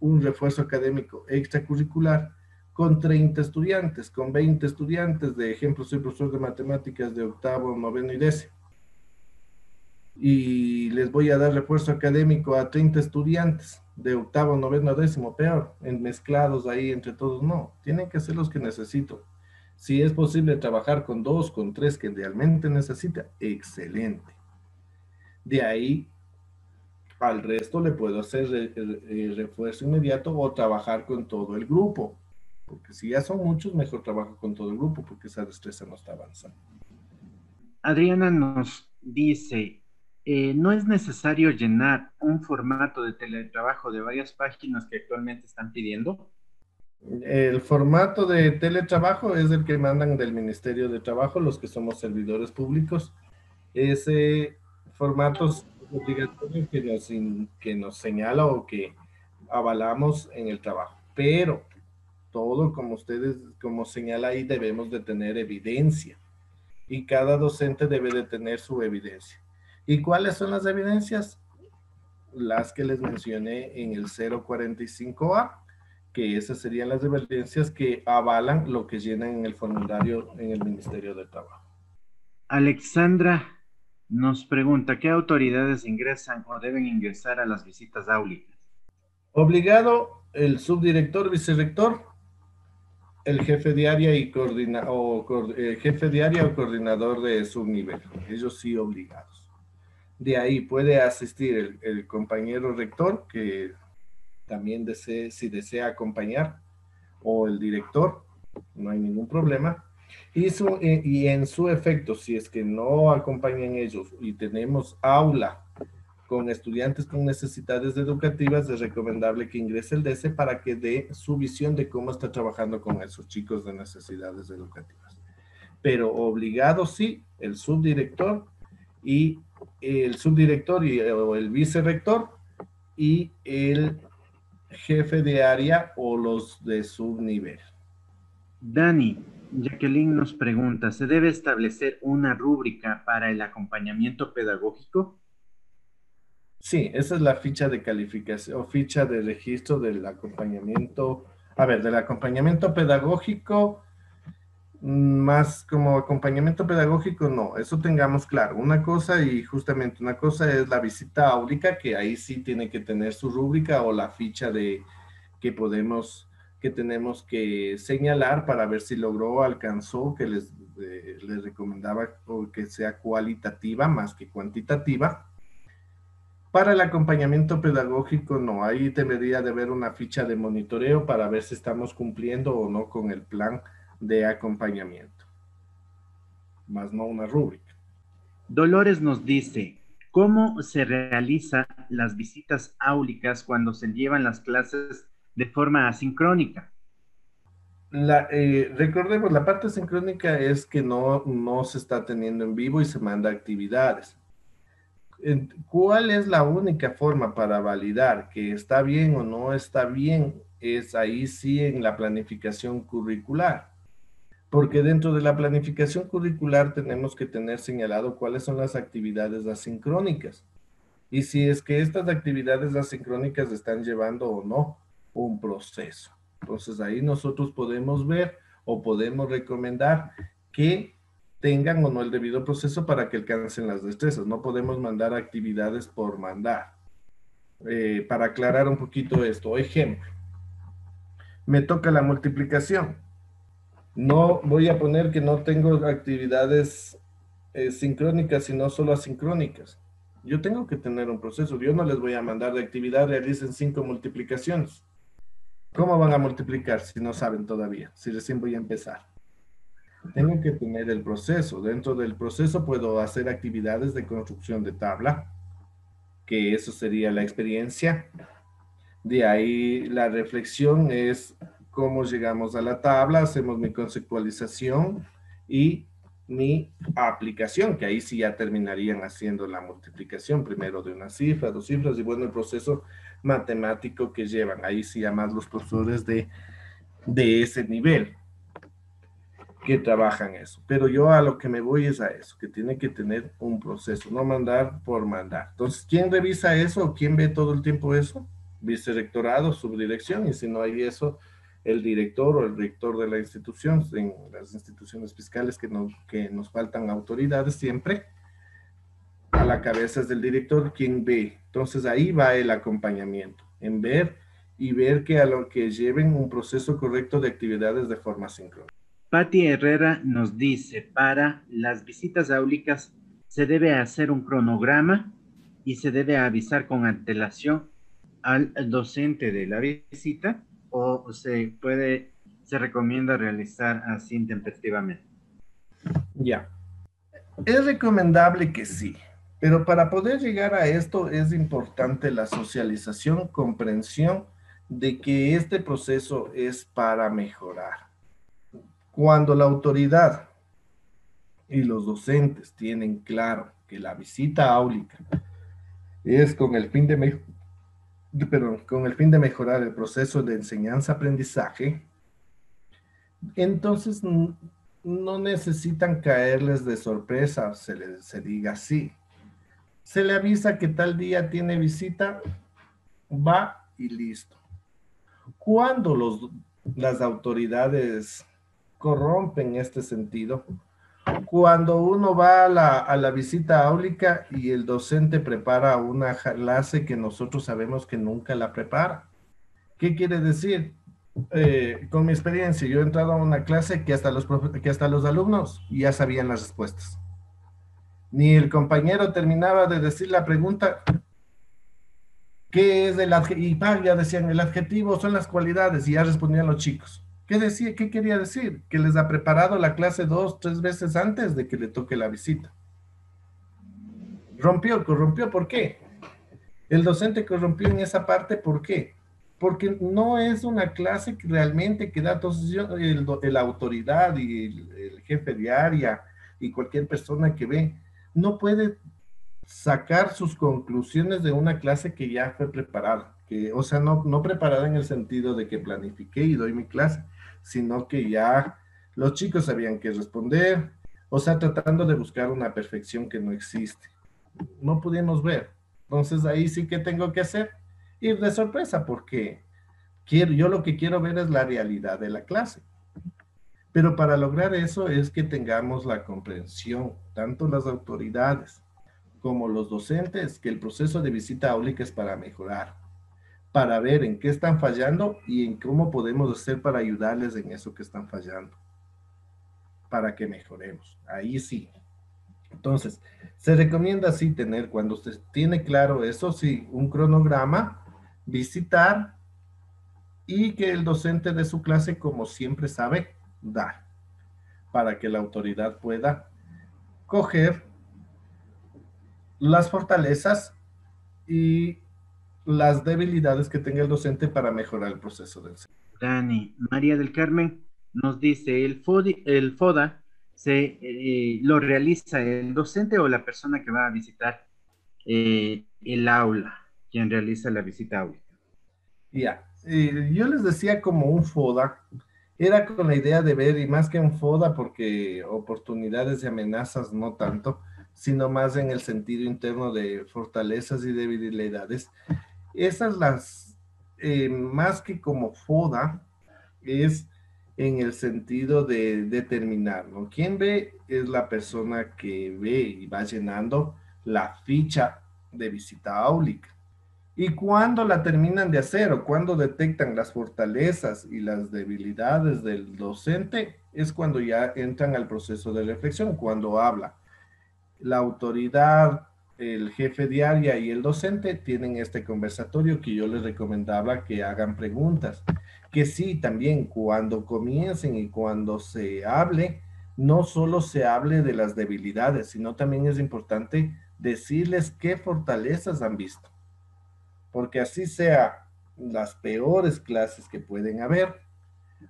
un refuerzo académico extracurricular con 30 estudiantes, con 20 estudiantes? De ejemplo, soy profesor de matemáticas de octavo, noveno y décimo. Y les voy a dar refuerzo académico a 30 estudiantes de octavo, noveno, décimo, peor, mezclados ahí entre todos. No, tienen que ser los que necesito. Si es posible trabajar con 2, con 3 que realmente necesita, excelente. De ahí Al resto le puedo hacer refuerzo inmediato o trabajar con todo el grupo. Porque si ya son muchos, mejor trabajo con todo el grupo porque esa destreza no está avanzando. Adriana nos dice, no es necesario llenar un formato de teletrabajo de varias páginas que actualmente están pidiendo. El formato de teletrabajo es el que mandan del Ministerio de Trabajo, los que somos servidores públicos. Ese formato es obligatorio que nos señala o que avalamos en el trabajo. Pero todo, como ustedes, como señala ahí, debemos de tener evidencia. Y cada docente debe de tener su evidencia. ¿Y cuáles son las evidencias? Las que les mencioné en el 045A, que esas serían las evidencias que avalan lo que llenan en el formulario en el Ministerio de Trabajo. Alexandra nos pregunta, ¿qué autoridades ingresan o deben ingresar a las visitas áulicas? Obligado el subdirector, vicerrector, el jefe de área y jefe de área o coordinador de subnivel. Ellos sí obligados. De ahí puede asistir el compañero rector, que también desee, si desea acompañar, o el director, no hay ningún problema. Y en su efecto, si es que no acompañan ellos y tenemos aula con estudiantes con necesidades educativas, es recomendable que ingrese el DC para que dé su visión de cómo está trabajando con esos chicos de necesidades educativas. Pero obligado sí, el subdirector o el vicerrector y el jefe de área o los de subnivel. Dani, Jacqueline nos pregunta, ¿se debe establecer una rúbrica para el acompañamiento pedagógico? Sí, esa es la ficha de calificación o ficha de registro del acompañamiento. A ver, del acompañamiento pedagógico, más como acompañamiento pedagógico, no, eso tengamos claro. Una cosa y justamente una cosa es la visita áulica, que ahí sí tiene que tener su rúbrica o la ficha de que tenemos que señalar para ver si logró, alcanzó, que les recomendaba o que sea cualitativa más que cuantitativa. Para el acompañamiento pedagógico, no, ahí debería de haber una ficha de monitoreo para ver si estamos cumpliendo o no con el plan de acompañamiento, más no una rúbrica. Dolores nos dice, ¿cómo se realizan las visitas áulicas cuando se llevan las clases de forma asincrónica? Recordemos, la parte sincrónica es que no se está teniendo en vivo y se manda actividades. ¿Cuál es la única forma para validar que está bien o no está bien? Es ahí sí en la planificación curricular. Porque dentro de la planificación curricular tenemos que tener señalado cuáles son las actividades asincrónicas. Y si es que estas actividades asincrónicas están llevando o no un proceso. Entonces ahí nosotros podemos ver o podemos recomendar que tengan o no el debido proceso para que alcancen las destrezas. No podemos mandar actividades por mandar. Para aclarar un poquito esto, ejemplo, me toca la multiplicación. No voy a poner que no tengo actividades sincrónicas, sino solo asincrónicas. Yo tengo que tener un proceso. Yo no les voy a mandar de actividad, realicen 5 multiplicaciones. ¿Cómo van a multiplicar si no saben todavía? Si recién voy a empezar. Tengo que tener el proceso. Dentro del proceso puedo hacer actividades de construcción de tabla, que eso sería la experiencia. De ahí la reflexión es cómo llegamos a la tabla, hacemos mi conceptualización y mi aplicación, que ahí sí ya terminarían haciendo la multiplicación, primero de una cifra, dos cifras, y bueno, el proceso matemático que llevan. Ahí sí ya más los profesores de ese nivel que trabajan eso. Pero yo a lo que me voy es a eso, que tiene que tener un proceso, no mandar por mandar. Entonces, ¿quién revisa eso? ¿Quién ve todo el tiempo eso? Vicerrectorado, subdirección, y si no hay eso, el director o el rector de la institución, en las instituciones fiscales que nos faltan autoridades siempre, a la cabeza es del director quien ve. Entonces ahí va el acompañamiento, en ver y ver que a lo que lleven un proceso correcto de actividades de forma síncrona. Patti Herrera nos dice, para las visitas áulicas se debe hacer un cronograma. y se debe avisar con antelación al docente de la visita o se recomienda realizar así intempestivamente. Ya. Es recomendable que sí, pero para poder llegar a esto es importante la socialización, comprensión de que este proceso es para mejorar. Cuando la autoridad y los docentes tienen claro que la visita áulica es con el fin con el fin de mejorar el proceso de enseñanza-aprendizaje, entonces no necesitan caerles de sorpresa, se diga así. Se le avisa que tal día tiene visita, va y listo. Cuando las autoridades corrompen este sentido, cuando uno va a la visita áulica y el docente prepara una clase que nosotros sabemos que nunca la prepara. ¿Qué quiere decir? Con mi experiencia, yo he entrado a una clase que hasta los alumnos ya sabían las respuestas. Ni el compañero terminaba de decir la pregunta, ¿qué es el adjetivo? Y ya decían, el adjetivo son las cualidades, y ya respondían los chicos. ¿Qué decía? ¿Qué quería decir? Que les ha preparado la clase 2, 3 veces antes de que le toque la visita. Corrompió, ¿por qué? El docente corrompió en esa parte, ¿por qué? Porque no es una clase que realmente que da, entonces la autoridad y el jefe de área y cualquier persona que ve, no puede sacar sus conclusiones de una clase que ya fue preparada, o sea, no preparada en el sentido de que planifiqué y doy mi clase, sino que ya los chicos sabían qué responder, o sea, tratando de buscar una perfección que no existe. No pudimos ver. Entonces ahí sí que tengo que hacer ir de sorpresa porque yo lo que quiero ver es la realidad de la clase. Pero para lograr eso es que tengamos la comprensión, tanto las autoridades como los docentes, que el proceso de visita áulica es para mejorar, para ver en qué están fallando y en cómo podemos hacer para ayudarles en eso que están fallando, para que mejoremos. Ahí sí. Entonces, se recomienda así tener, cuando usted tiene claro eso, sí, un cronograma, visitar y que el docente de su clase, como siempre sabe, dar, para que la autoridad pueda coger las fortalezas y las debilidades que tenga el docente para mejorar el proceso del enseñanza. Dani, María del Carmen nos dice, el FODA lo realiza el docente o la persona que va a visitar el aula, quien realiza la visita aula. Ya, yo les decía como un FODA, era con la idea de ver, y más que un FODA, porque oportunidades y amenazas no tanto, sino más en el sentido interno de fortalezas y debilidades. Esas más que como FODA, es en el sentido de determinar, ¿no? Quien ve es la persona que ve y va llenando la ficha de visita áulica. Y cuando la terminan de hacer o cuando detectan las fortalezas y las debilidades del docente, es cuando ya entran al proceso de reflexión, cuando habla. La autoridad, el jefe de área y el docente tienen este conversatorio que yo les recomendaba que hagan preguntas. Que sí, también cuando comiencen y cuando se hable, no solo se hable de las debilidades, sino también es importante decirles qué fortalezas han visto porque así sea las peores clases que pueden haber,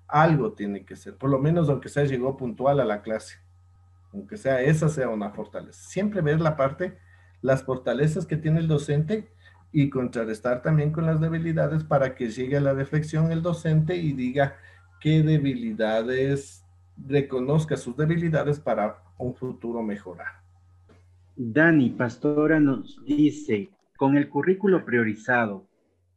algo tiene que ser, por lo menos aunque sea llegó puntual a la clase, aunque sea esa sea una fortaleza. Siempre ver la parte, las fortalezas que tiene el docente y contrarrestar también con las debilidades para que llegue a la reflexión el docente y diga qué debilidades, reconozca sus debilidades para un futuro mejorar. Dani Pastora nos dice, con el currículo priorizado,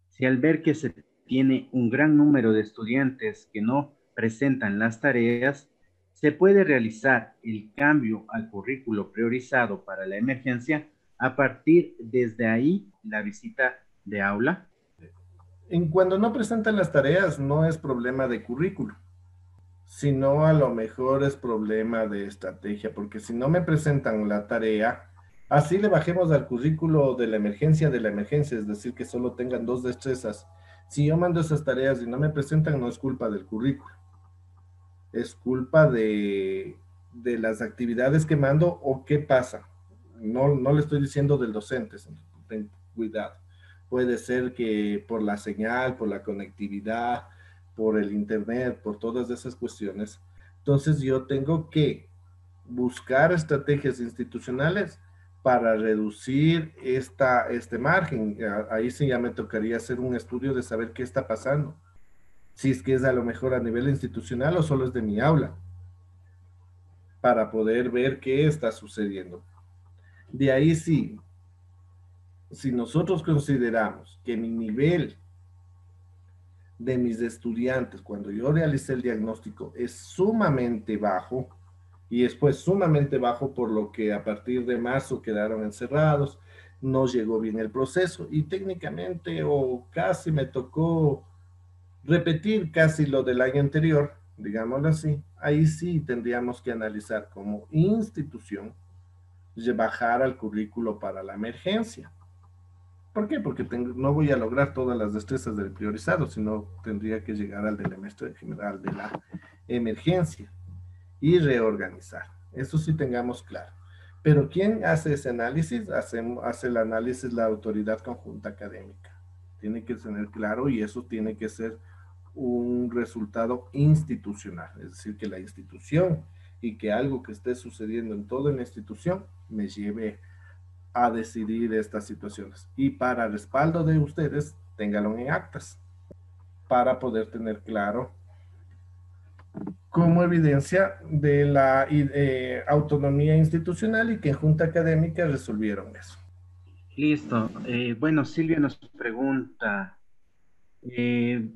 si al ver que se tiene un gran número de estudiantes que no presentan las tareas, se puede realizar el cambio al currículo priorizado para la emergencia a partir desde ahí la visita de aula. En cuando no presentan las tareas, no es problema de currículo, sino a lo mejor es problema de estrategia, porque si no me presentan la tarea, Así le bajemos al currículo de la emergencia, es decir, que solo tengan dos destrezas. Si yo mando esas tareas y no me presentan, no es culpa del currículo, es culpa de las actividades que mando o qué pasa. No, no le estoy diciendo del docente, ten cuidado. Puede ser que por la señal, por la conectividad, por el internet, por todas esas cuestiones. Entonces yo tengo que buscar estrategias institucionales para reducir este margen. Ahí sí ya me tocaría hacer un estudio de saber qué está pasando. Si es que es a lo mejor a nivel institucional o solo es de mi aula, para poder ver qué está sucediendo. De ahí sí, si nosotros consideramos que mi nivel de mis estudiantes cuando yo realicé el diagnóstico es sumamente bajo, y después sumamente bajo por lo que a partir de marzo quedaron encerrados, no llegó bien el proceso y técnicamente o casi me tocó repetir casi lo del año anterior, digámoslo así. Ahí sí tendríamos que analizar como institución bajar al currículo para la emergencia. ¿Por qué? Porque no voy a lograr todas las destrezas del priorizado, sino tendría que llegar al del semestre general de la emergencia y reorganizar. Eso sí tengamos claro. Pero ¿quién hace ese análisis? Hace el análisis la autoridad conjunta académica. Tiene que tener claro y eso tiene que ser un resultado institucional, es decir, que la institución y que algo que esté sucediendo en toda la institución me lleve a decidir estas situaciones. Y para respaldo de ustedes, ténganlo en actas para poder tener claro como evidencia de la autonomía institucional y que en Junta Académica resolvieron eso. Listo. Bueno, Silvia nos pregunta, eh,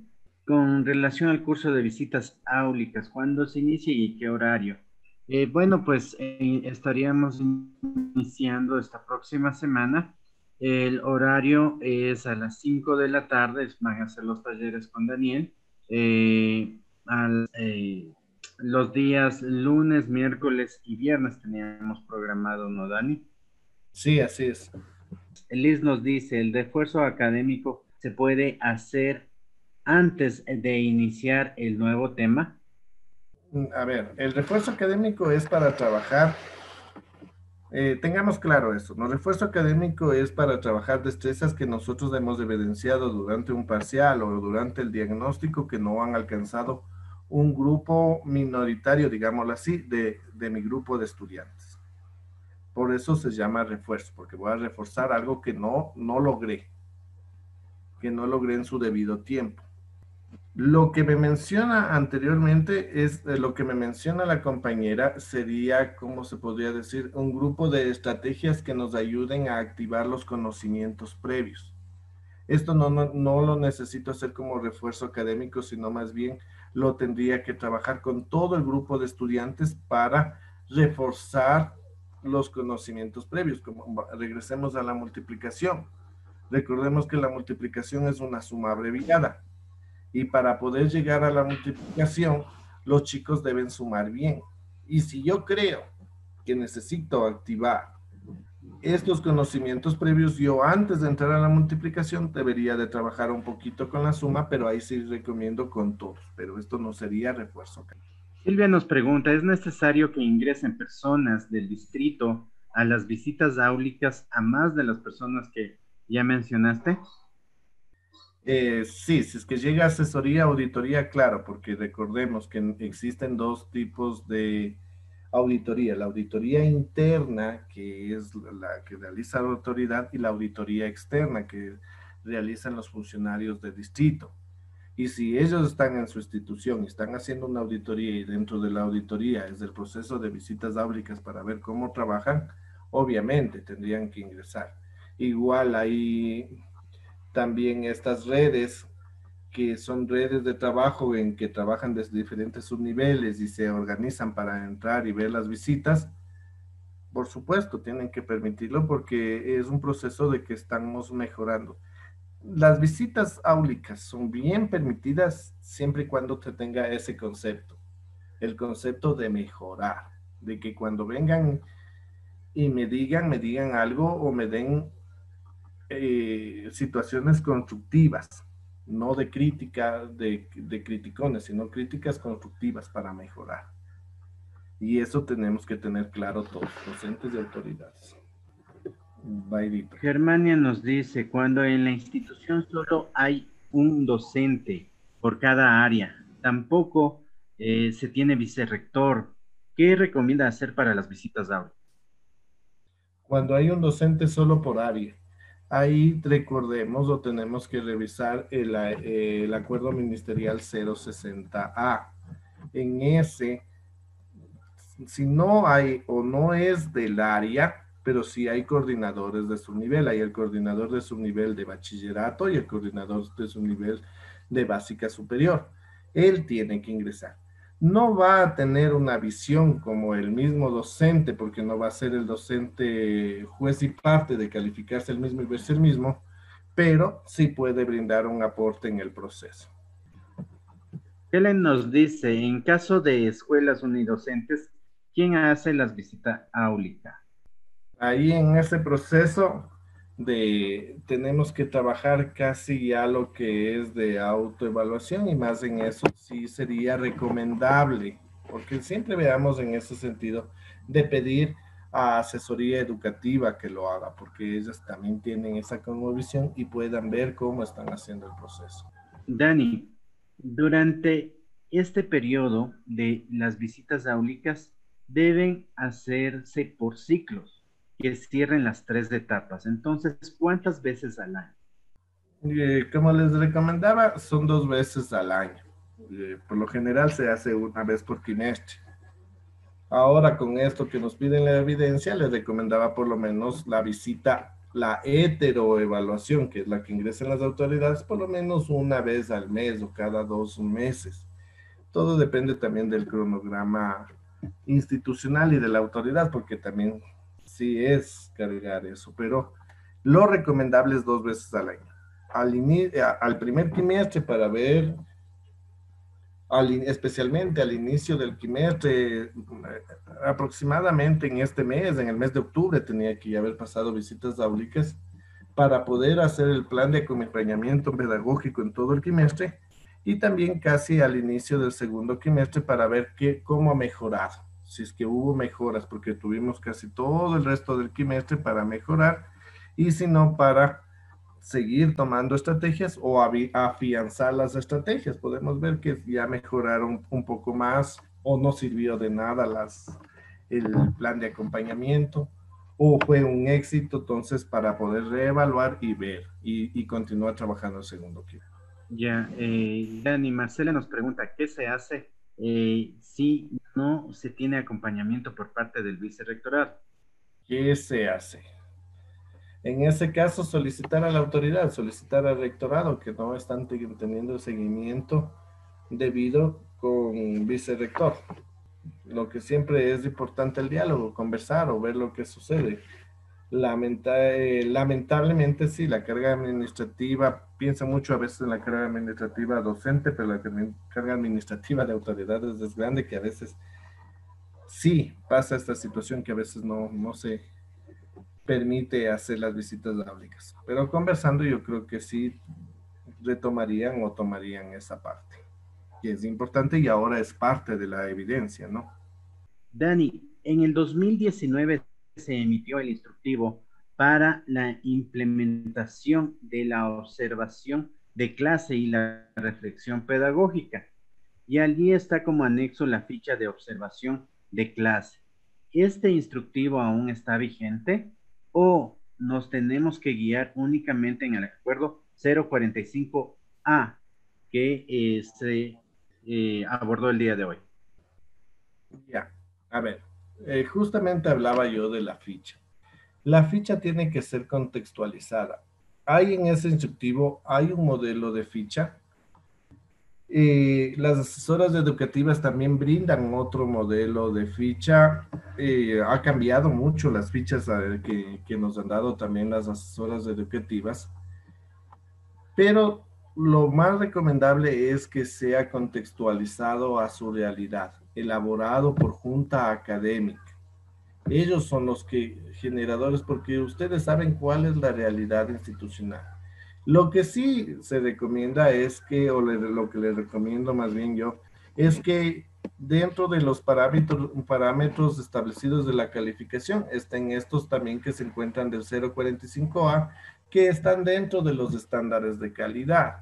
con relación al curso de visitas áulicas, ¿cuándo se inicia y qué horario? Bueno, pues estaríamos iniciando esta próxima semana. El horario es a las 5 de la tarde, van a ser los talleres con Daniel. Eh, al, los días lunes, miércoles y viernes teníamos programado, ¿no, Dani? Sí, así es. Liz nos dice, ¿el refuerzo académico se puede hacer antes de iniciar el nuevo tema? A ver, el refuerzo académico es para trabajar, tengamos claro eso, ¿no? El refuerzo académico es para trabajar destrezas que nosotros hemos evidenciado durante un parcial o durante el diagnóstico que no han alcanzado un grupo minoritario, digámoslo así, de mi grupo de estudiantes. Por eso se llama refuerzo, porque voy a reforzar algo que no logré, que no logré en su debido tiempo. Lo que me menciona anteriormente es lo que me menciona la compañera sería, ¿cómo se podría decir? Un grupo de estrategias que nos ayuden a activar los conocimientos previos. Esto no lo necesito hacer como refuerzo académico, sino más bien lo tendría que trabajar con todo el grupo de estudiantes para reforzar los conocimientos previos. Como regresemos a la multiplicación. Recordemos que la multiplicación es una suma abreviada y para poder llegar a la multiplicación, los chicos deben sumar bien. Y si yo creo que necesito activar estos conocimientos previos, yo antes de entrar a la multiplicación debería de trabajar un poquito con la suma, pero ahí sí recomiendo con todos, pero esto no sería refuerzo. Silvia nos pregunta, ¿es necesario que ingresen personas del distrito a las visitas áulicas a más de las personas que ya mencionaste? Sí, si es que llega asesoría, auditoría, claro, porque recordemos que existen dos tipos de auditoría, la auditoría interna, que es la que realiza la autoridad, y la auditoría externa, que realizan los funcionarios de distrito. Y si ellos están en su institución y están haciendo una auditoría y dentro de la auditoría es el proceso de visitas áulicas para ver cómo trabajan, obviamente tendrían que ingresar. Igual hay también estas redes que son redes de trabajo en que trabajan desde diferentes subniveles y se organizan para entrar y ver las visitas, por supuesto, tienen que permitirlo porque es un proceso de que estamos mejorando. Las visitas áulicas son bien permitidas siempre y cuando te tenga ese concepto, el concepto de mejorar, de que cuando vengan y me digan algo o me den situaciones constructivas, no de crítica, de criticones, sino críticas constructivas para mejorar. Y eso tenemos que tener claro todos, docentes y autoridades. Baidito. Germania nos dice, cuando en la institución solo hay un docente por cada área, tampoco se tiene vicerrector, ¿qué recomienda hacer para las visitas de aula? Cuando hay un docente solo por área, ahí recordemos o tenemos que revisar el acuerdo ministerial 060A. En ese, si no hay o no es del área, pero sí hay coordinadores de su nivel. Hay el coordinador de su nivel de bachillerato y el coordinador de su nivel de básica superior. Él tiene que ingresar. No va a tener una visión como el mismo docente, porque no va a ser el docente juez y parte de calificarse el mismo y verse el mismo, pero sí puede brindar un aporte en el proceso. Helen nos dice, en caso de escuelas unidocentes, ¿quién hace las visitas áulicas? Ahí en ese proceso tenemos que trabajar casi ya lo que es de autoevaluación y más en eso sí sería recomendable, porque siempre veamos en ese sentido de pedir a asesoría educativa que lo haga, porque ellas también tienen esa cosmovisión y puedan ver cómo están haciendo el proceso. Dani, durante este periodo de las visitas áulicas deben hacerse por ciclos que cierren las 3 etapas. Entonces, ¿cuántas veces al año? Como les recomendaba, son 2 veces al año. Por lo general se hace una vez por trimestre. Ahora con esto que nos piden la evidencia, les recomendaba por lo menos la visita, la heteroevaluación, que es la que ingresan las autoridades, por lo menos una vez al mes o cada 2 meses. Todo depende también del cronograma institucional y de la autoridad, porque también sí es cargar eso, pero lo recomendable es 2 veces al año. Al primer trimestre para ver especialmente al inicio del trimestre, aproximadamente en este mes, en el mes de octubre, tenía que ya haber pasado visitas áulicas para poder hacer el plan de acompañamiento pedagógico en todo el trimestre y también casi al inicio del segundo trimestre para ver cómo ha mejorado, si es que hubo mejoras, porque tuvimos casi todo el resto del trimestre para mejorar y si no, para seguir tomando estrategias o afianzar las estrategias. Podemos ver que ya mejoraron un poco más o no sirvió de nada el plan de acompañamiento o fue un éxito, entonces para poder reevaluar y ver y continuar trabajando el segundo equipo. Ya, Dani, Marcela nos pregunta, ¿qué se hace si no se tiene acompañamiento por parte del vicerrectorado? ¿Qué se hace? En ese caso, solicitar a la autoridad, solicitar al rectorado que no están teniendo seguimiento debido con vicerrector. Lo que siempre es importante el diálogo, conversar o ver lo que sucede. Lamentablemente sí, la carga administrativa, piensa mucho a veces en la carga administrativa docente, pero la carga administrativa de autoridades es grande que a veces sí pasa esta situación que a veces no se permite hacer las visitas áulicas. Pero conversando yo creo que sí retomarían o tomarían esa parte, que es importante y ahora es parte de la evidencia, ¿no? Dani, en el 2019 se emitió el instructivo para la implementación de la observación de clase y la reflexión pedagógica. Y allí está como anexo la ficha de observación de clase. ¿Este instructivo aún está vigente o nos tenemos que guiar únicamente en el acuerdo 045A que se abordó el día de hoy? Ya, a ver, justamente hablaba yo de la ficha. La ficha tiene que ser contextualizada. Hay en ese instructivo, hay un modelo de ficha. Las asesoras educativas también brindan otro modelo de ficha. Ha cambiado mucho las fichas que nos han dado también las asesoras educativas, pero lo más recomendable es que sea contextualizado a su realidad, elaborado por junta académica Ellos son los que generadores porque ustedes saben cuál es la realidad institucional. Lo que sí se recomienda es que, lo que les recomiendo más bien yo, es que dentro de los parámetros establecidos de la calificación estén estos también que se encuentran del 045A, que están dentro de los estándares de calidad.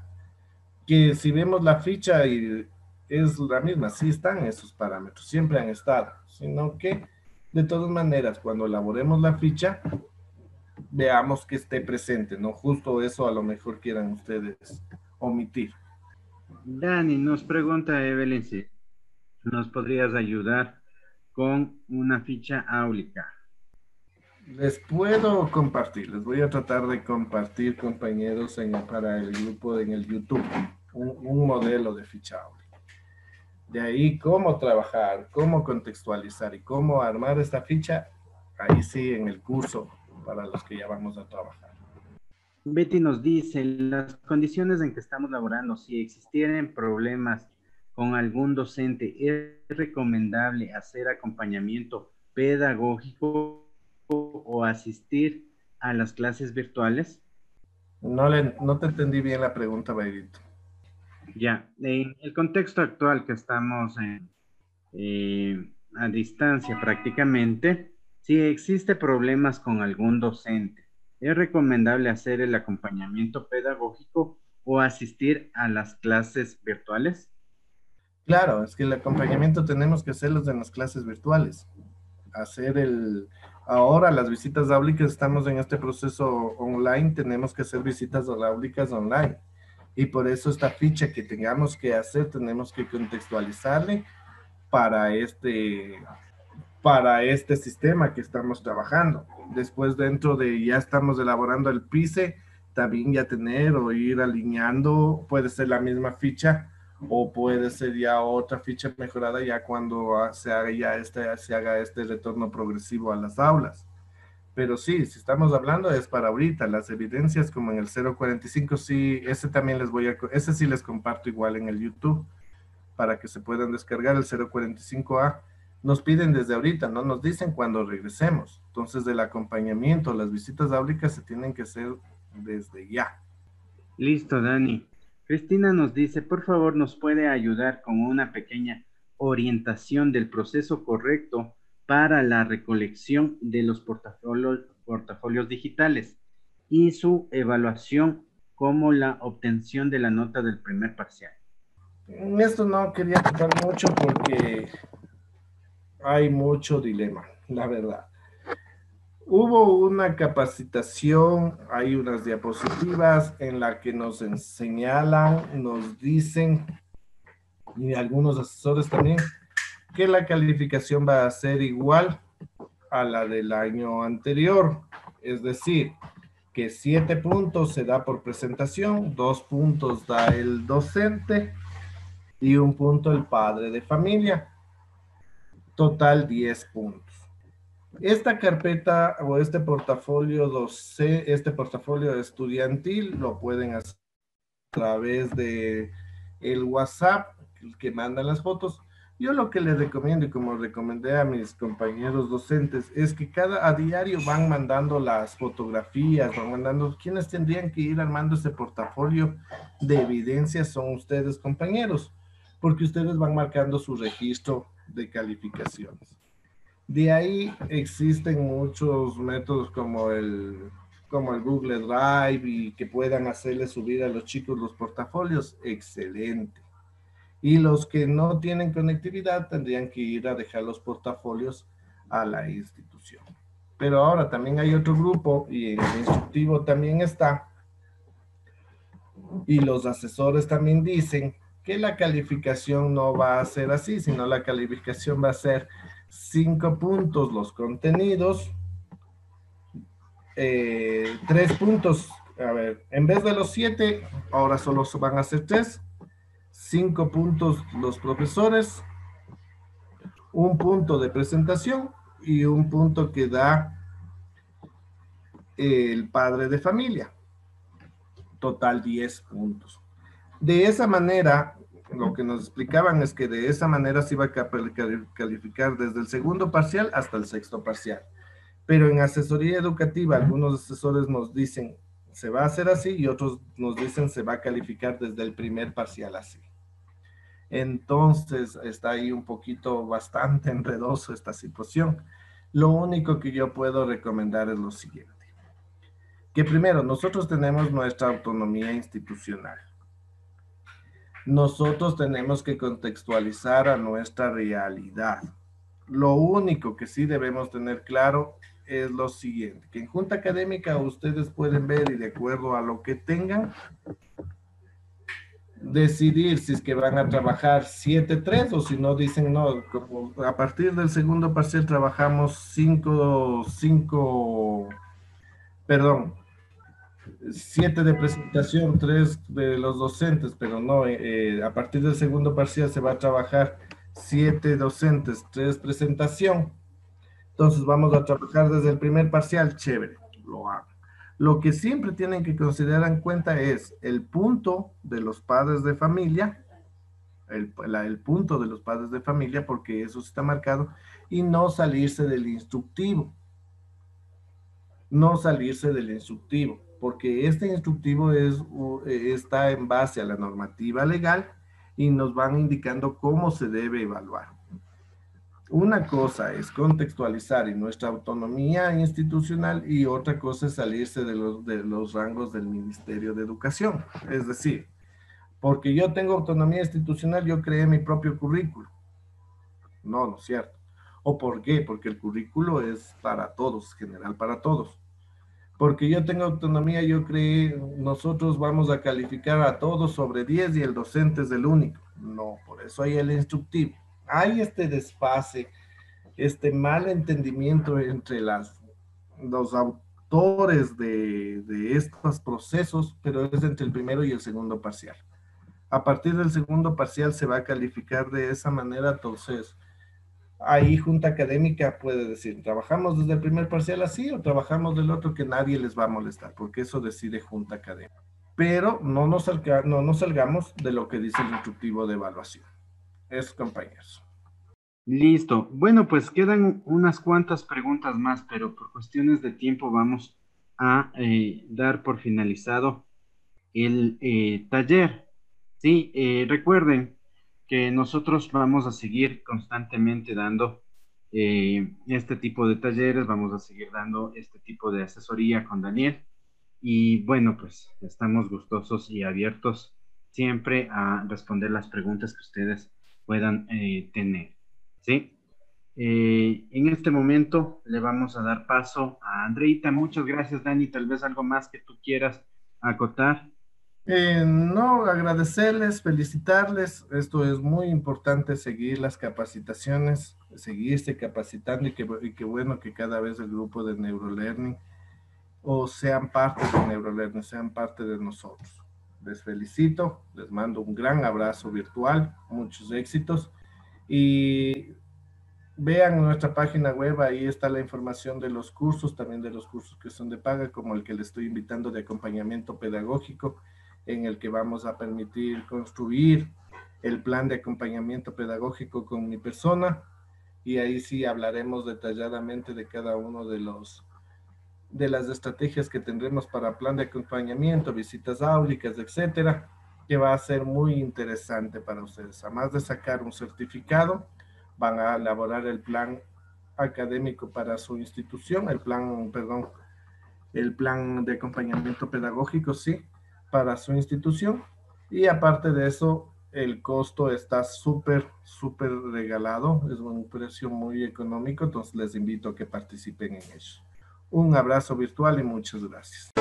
Que si vemos la ficha y es la misma, sí están esos parámetros, siempre han estado, sino que de todas maneras, cuando elaboremos la ficha, veamos que esté presente, ¿no? Justo eso a lo mejor quieran ustedes omitir. Dani, nos pregunta Evelyn si nos podrías ayudar con una ficha áulica. Les puedo compartir, les voy a tratar de compartir, compañeros, para el grupo en el YouTube, un modelo de ficha áulica. De ahí cómo trabajar, cómo contextualizar y cómo armar esta ficha, ahí sí en el curso para los que ya vamos a trabajar. Betty nos dice, las condiciones en que estamos laborando, si existieran problemas con algún docente, ¿es recomendable hacer acompañamiento pedagógico o asistir a las clases virtuales? No te entendí bien la pregunta, Bayrito. Ya, en el contexto actual que estamos a distancia prácticamente, si existe problemas con algún docente, ¿es recomendable hacer el acompañamiento pedagógico o asistir a las clases virtuales? Claro, es que el acompañamiento tenemos que hacerlos en las clases virtuales. Ahora las visitas áulicas, estamos en este proceso online, tenemos que hacer visitas áulicas online. Y por eso esta ficha que tengamos que hacer, tenemos que contextualizarle para para este sistema que estamos trabajando. Después dentro de ya estamos elaborando el PICE, también ya tener o ir alineando, puede ser la misma ficha o puede ser ya otra ficha mejorada ya cuando se haga este retorno progresivo a las aulas. Pero sí, si estamos hablando es para ahorita, las evidencias como en el 045, sí, ese sí les comparto igual en el YouTube para que se puedan descargar el 045A. Nos piden desde ahorita, no nos dicen cuando regresemos. Entonces, el acompañamiento, las visitas áulicas se tienen que hacer desde ya. Listo, Dani. Cristina nos dice, por favor, nos puede ayudar con una pequeña orientación del proceso correcto para la recolección de los portafolios digitales y su evaluación como la obtención de la nota del primer parcial. En esto no quería tocar mucho porque hay mucho dilema, la verdad. Hubo una capacitación, hay unas diapositivas en la que nos señalan, nos dicen, y algunos asesores también, que la calificación va a ser igual a la del año anterior. Es decir, que 7 puntos se da por presentación, 2 puntos da el docente y 1 punto el padre de familia. Total 10 puntos. Esta carpeta o este portafolio este portafolio estudiantil lo pueden hacer a través de el WhatsApp que mandan las fotos. Yo lo que les recomiendo y como recomendé a mis compañeros docentes es que a diario van mandando las fotografías, van mandando quienes tendrían que ir armando ese portafolio de evidencias son ustedes compañeros, porque ustedes van marcando su registro de calificaciones. De ahí existen muchos métodos como el Google Drive y que puedan hacerle subir a los chicos los portafolios, excelente. Y los que no tienen conectividad tendrían que ir a dejar los portafolios a la institución. Pero ahora también hay otro grupo y en el instructivo también está, y los asesores también dicen que la calificación no va a ser así, sino la calificación va a ser 5 puntos los contenidos, 3 puntos, a ver, en vez de los 7, ahora solo van a ser 3, 5 puntos los profesores, 1 punto de presentación y 1 punto que da el padre de familia. Total 10 puntos. De esa manera, lo que nos explicaban es que de esa manera se iba a calificar desde el segundo parcial hasta el sexto parcial. Pero en asesoría educativa, algunos asesores nos dicen se va a hacer así y otros nos dicen se va a calificar desde el primer parcial así. Entonces está ahí un poquito bastante enredoso esta situación. Lo único que yo puedo recomendar es lo siguiente. Que primero, nosotros tenemos nuestra autonomía institucional. Nosotros tenemos que contextualizar a nuestra realidad. Lo único que sí debemos tener claro es lo siguiente, que en junta académica ustedes pueden ver y de acuerdo a lo que tengan, decidir si es que van a trabajar 7-3 o si no dicen no, como a partir del segundo parcial trabajamos 7 de presentación, 3 de los docentes, pero no, a partir del segundo parcial se va a trabajar 7 docentes, 3 presentación. Entonces vamos a trabajar desde el primer parcial, chévere, lo hago. Lo que siempre tienen que considerar en cuenta es el punto de los padres de familia, el punto de los padres de familia, porque eso está marcado, y no salirse del instructivo. No salirse del instructivo, porque este instructivo está en base a la normativa legal y nos van indicando cómo se debe evaluar. Una cosa es contextualizar en nuestra autonomía institucional y otra cosa es salirse de los rangos del Ministerio de Educación. Es decir, porque yo tengo autonomía institucional, yo creé mi propio currículo. No, no es cierto. ¿O por qué? Porque el currículo es para todos, general para todos. Porque yo tengo autonomía, yo creé, nosotros vamos a calificar a todos sobre 10 y el docente es el único. No, por eso hay el instructivo. Hay este desfase, este mal entendimiento entre los autores de estos procesos, pero es entre el primero y el segundo parcial. A partir del segundo parcial se va a calificar de esa manera, entonces ahí junta académica puede decir, ¿trabajamos desde el primer parcial así o trabajamos del otro que nadie les va a molestar? Porque eso decide junta académica. Pero no nos salgamos de lo que dice el instructivo de evaluación. Eso, compañeros. Listo. Bueno, pues quedan unas cuantas preguntas más, pero por cuestiones de tiempo vamos a dar por finalizado el taller. Sí, recuerden que nosotros vamos a seguir constantemente dando este tipo de talleres, vamos a seguir dando este tipo de asesoría con Daniel. Y bueno, pues estamos gustosos y abiertos siempre a responder las preguntas que ustedes puedan tener. ¿Sí? En este momento le vamos a dar paso a Andreita. Muchas gracias, Dani. Tal vez algo más que tú quieras acotar. No, agradecerles, felicitarles. Esto es muy importante, seguir las capacitaciones, seguirse capacitando y qué bueno que cada vez el grupo de Neurolearning o sean parte de Neurolearning, sean parte de nosotros. Les felicito, les mando un gran abrazo virtual, muchos éxitos y vean nuestra página web, ahí está la información de los cursos, también de los cursos que son de paga, como el que les estoy invitando de acompañamiento pedagógico, en el que vamos a permitir construir el plan de acompañamiento pedagógico con mi persona, y ahí sí hablaremos detalladamente de cada uno de las estrategias que tendremos para plan de acompañamiento, visitas áulicas, etcétera, que va a ser muy interesante para ustedes. Además de sacar un certificado, van a elaborar el plan académico para su institución, el plan de acompañamiento pedagógico, sí, para su institución. Y aparte de eso, el costo está súper regalado, es un precio muy económico, entonces les invito a que participen en ello. Un abrazo virtual y muchas gracias.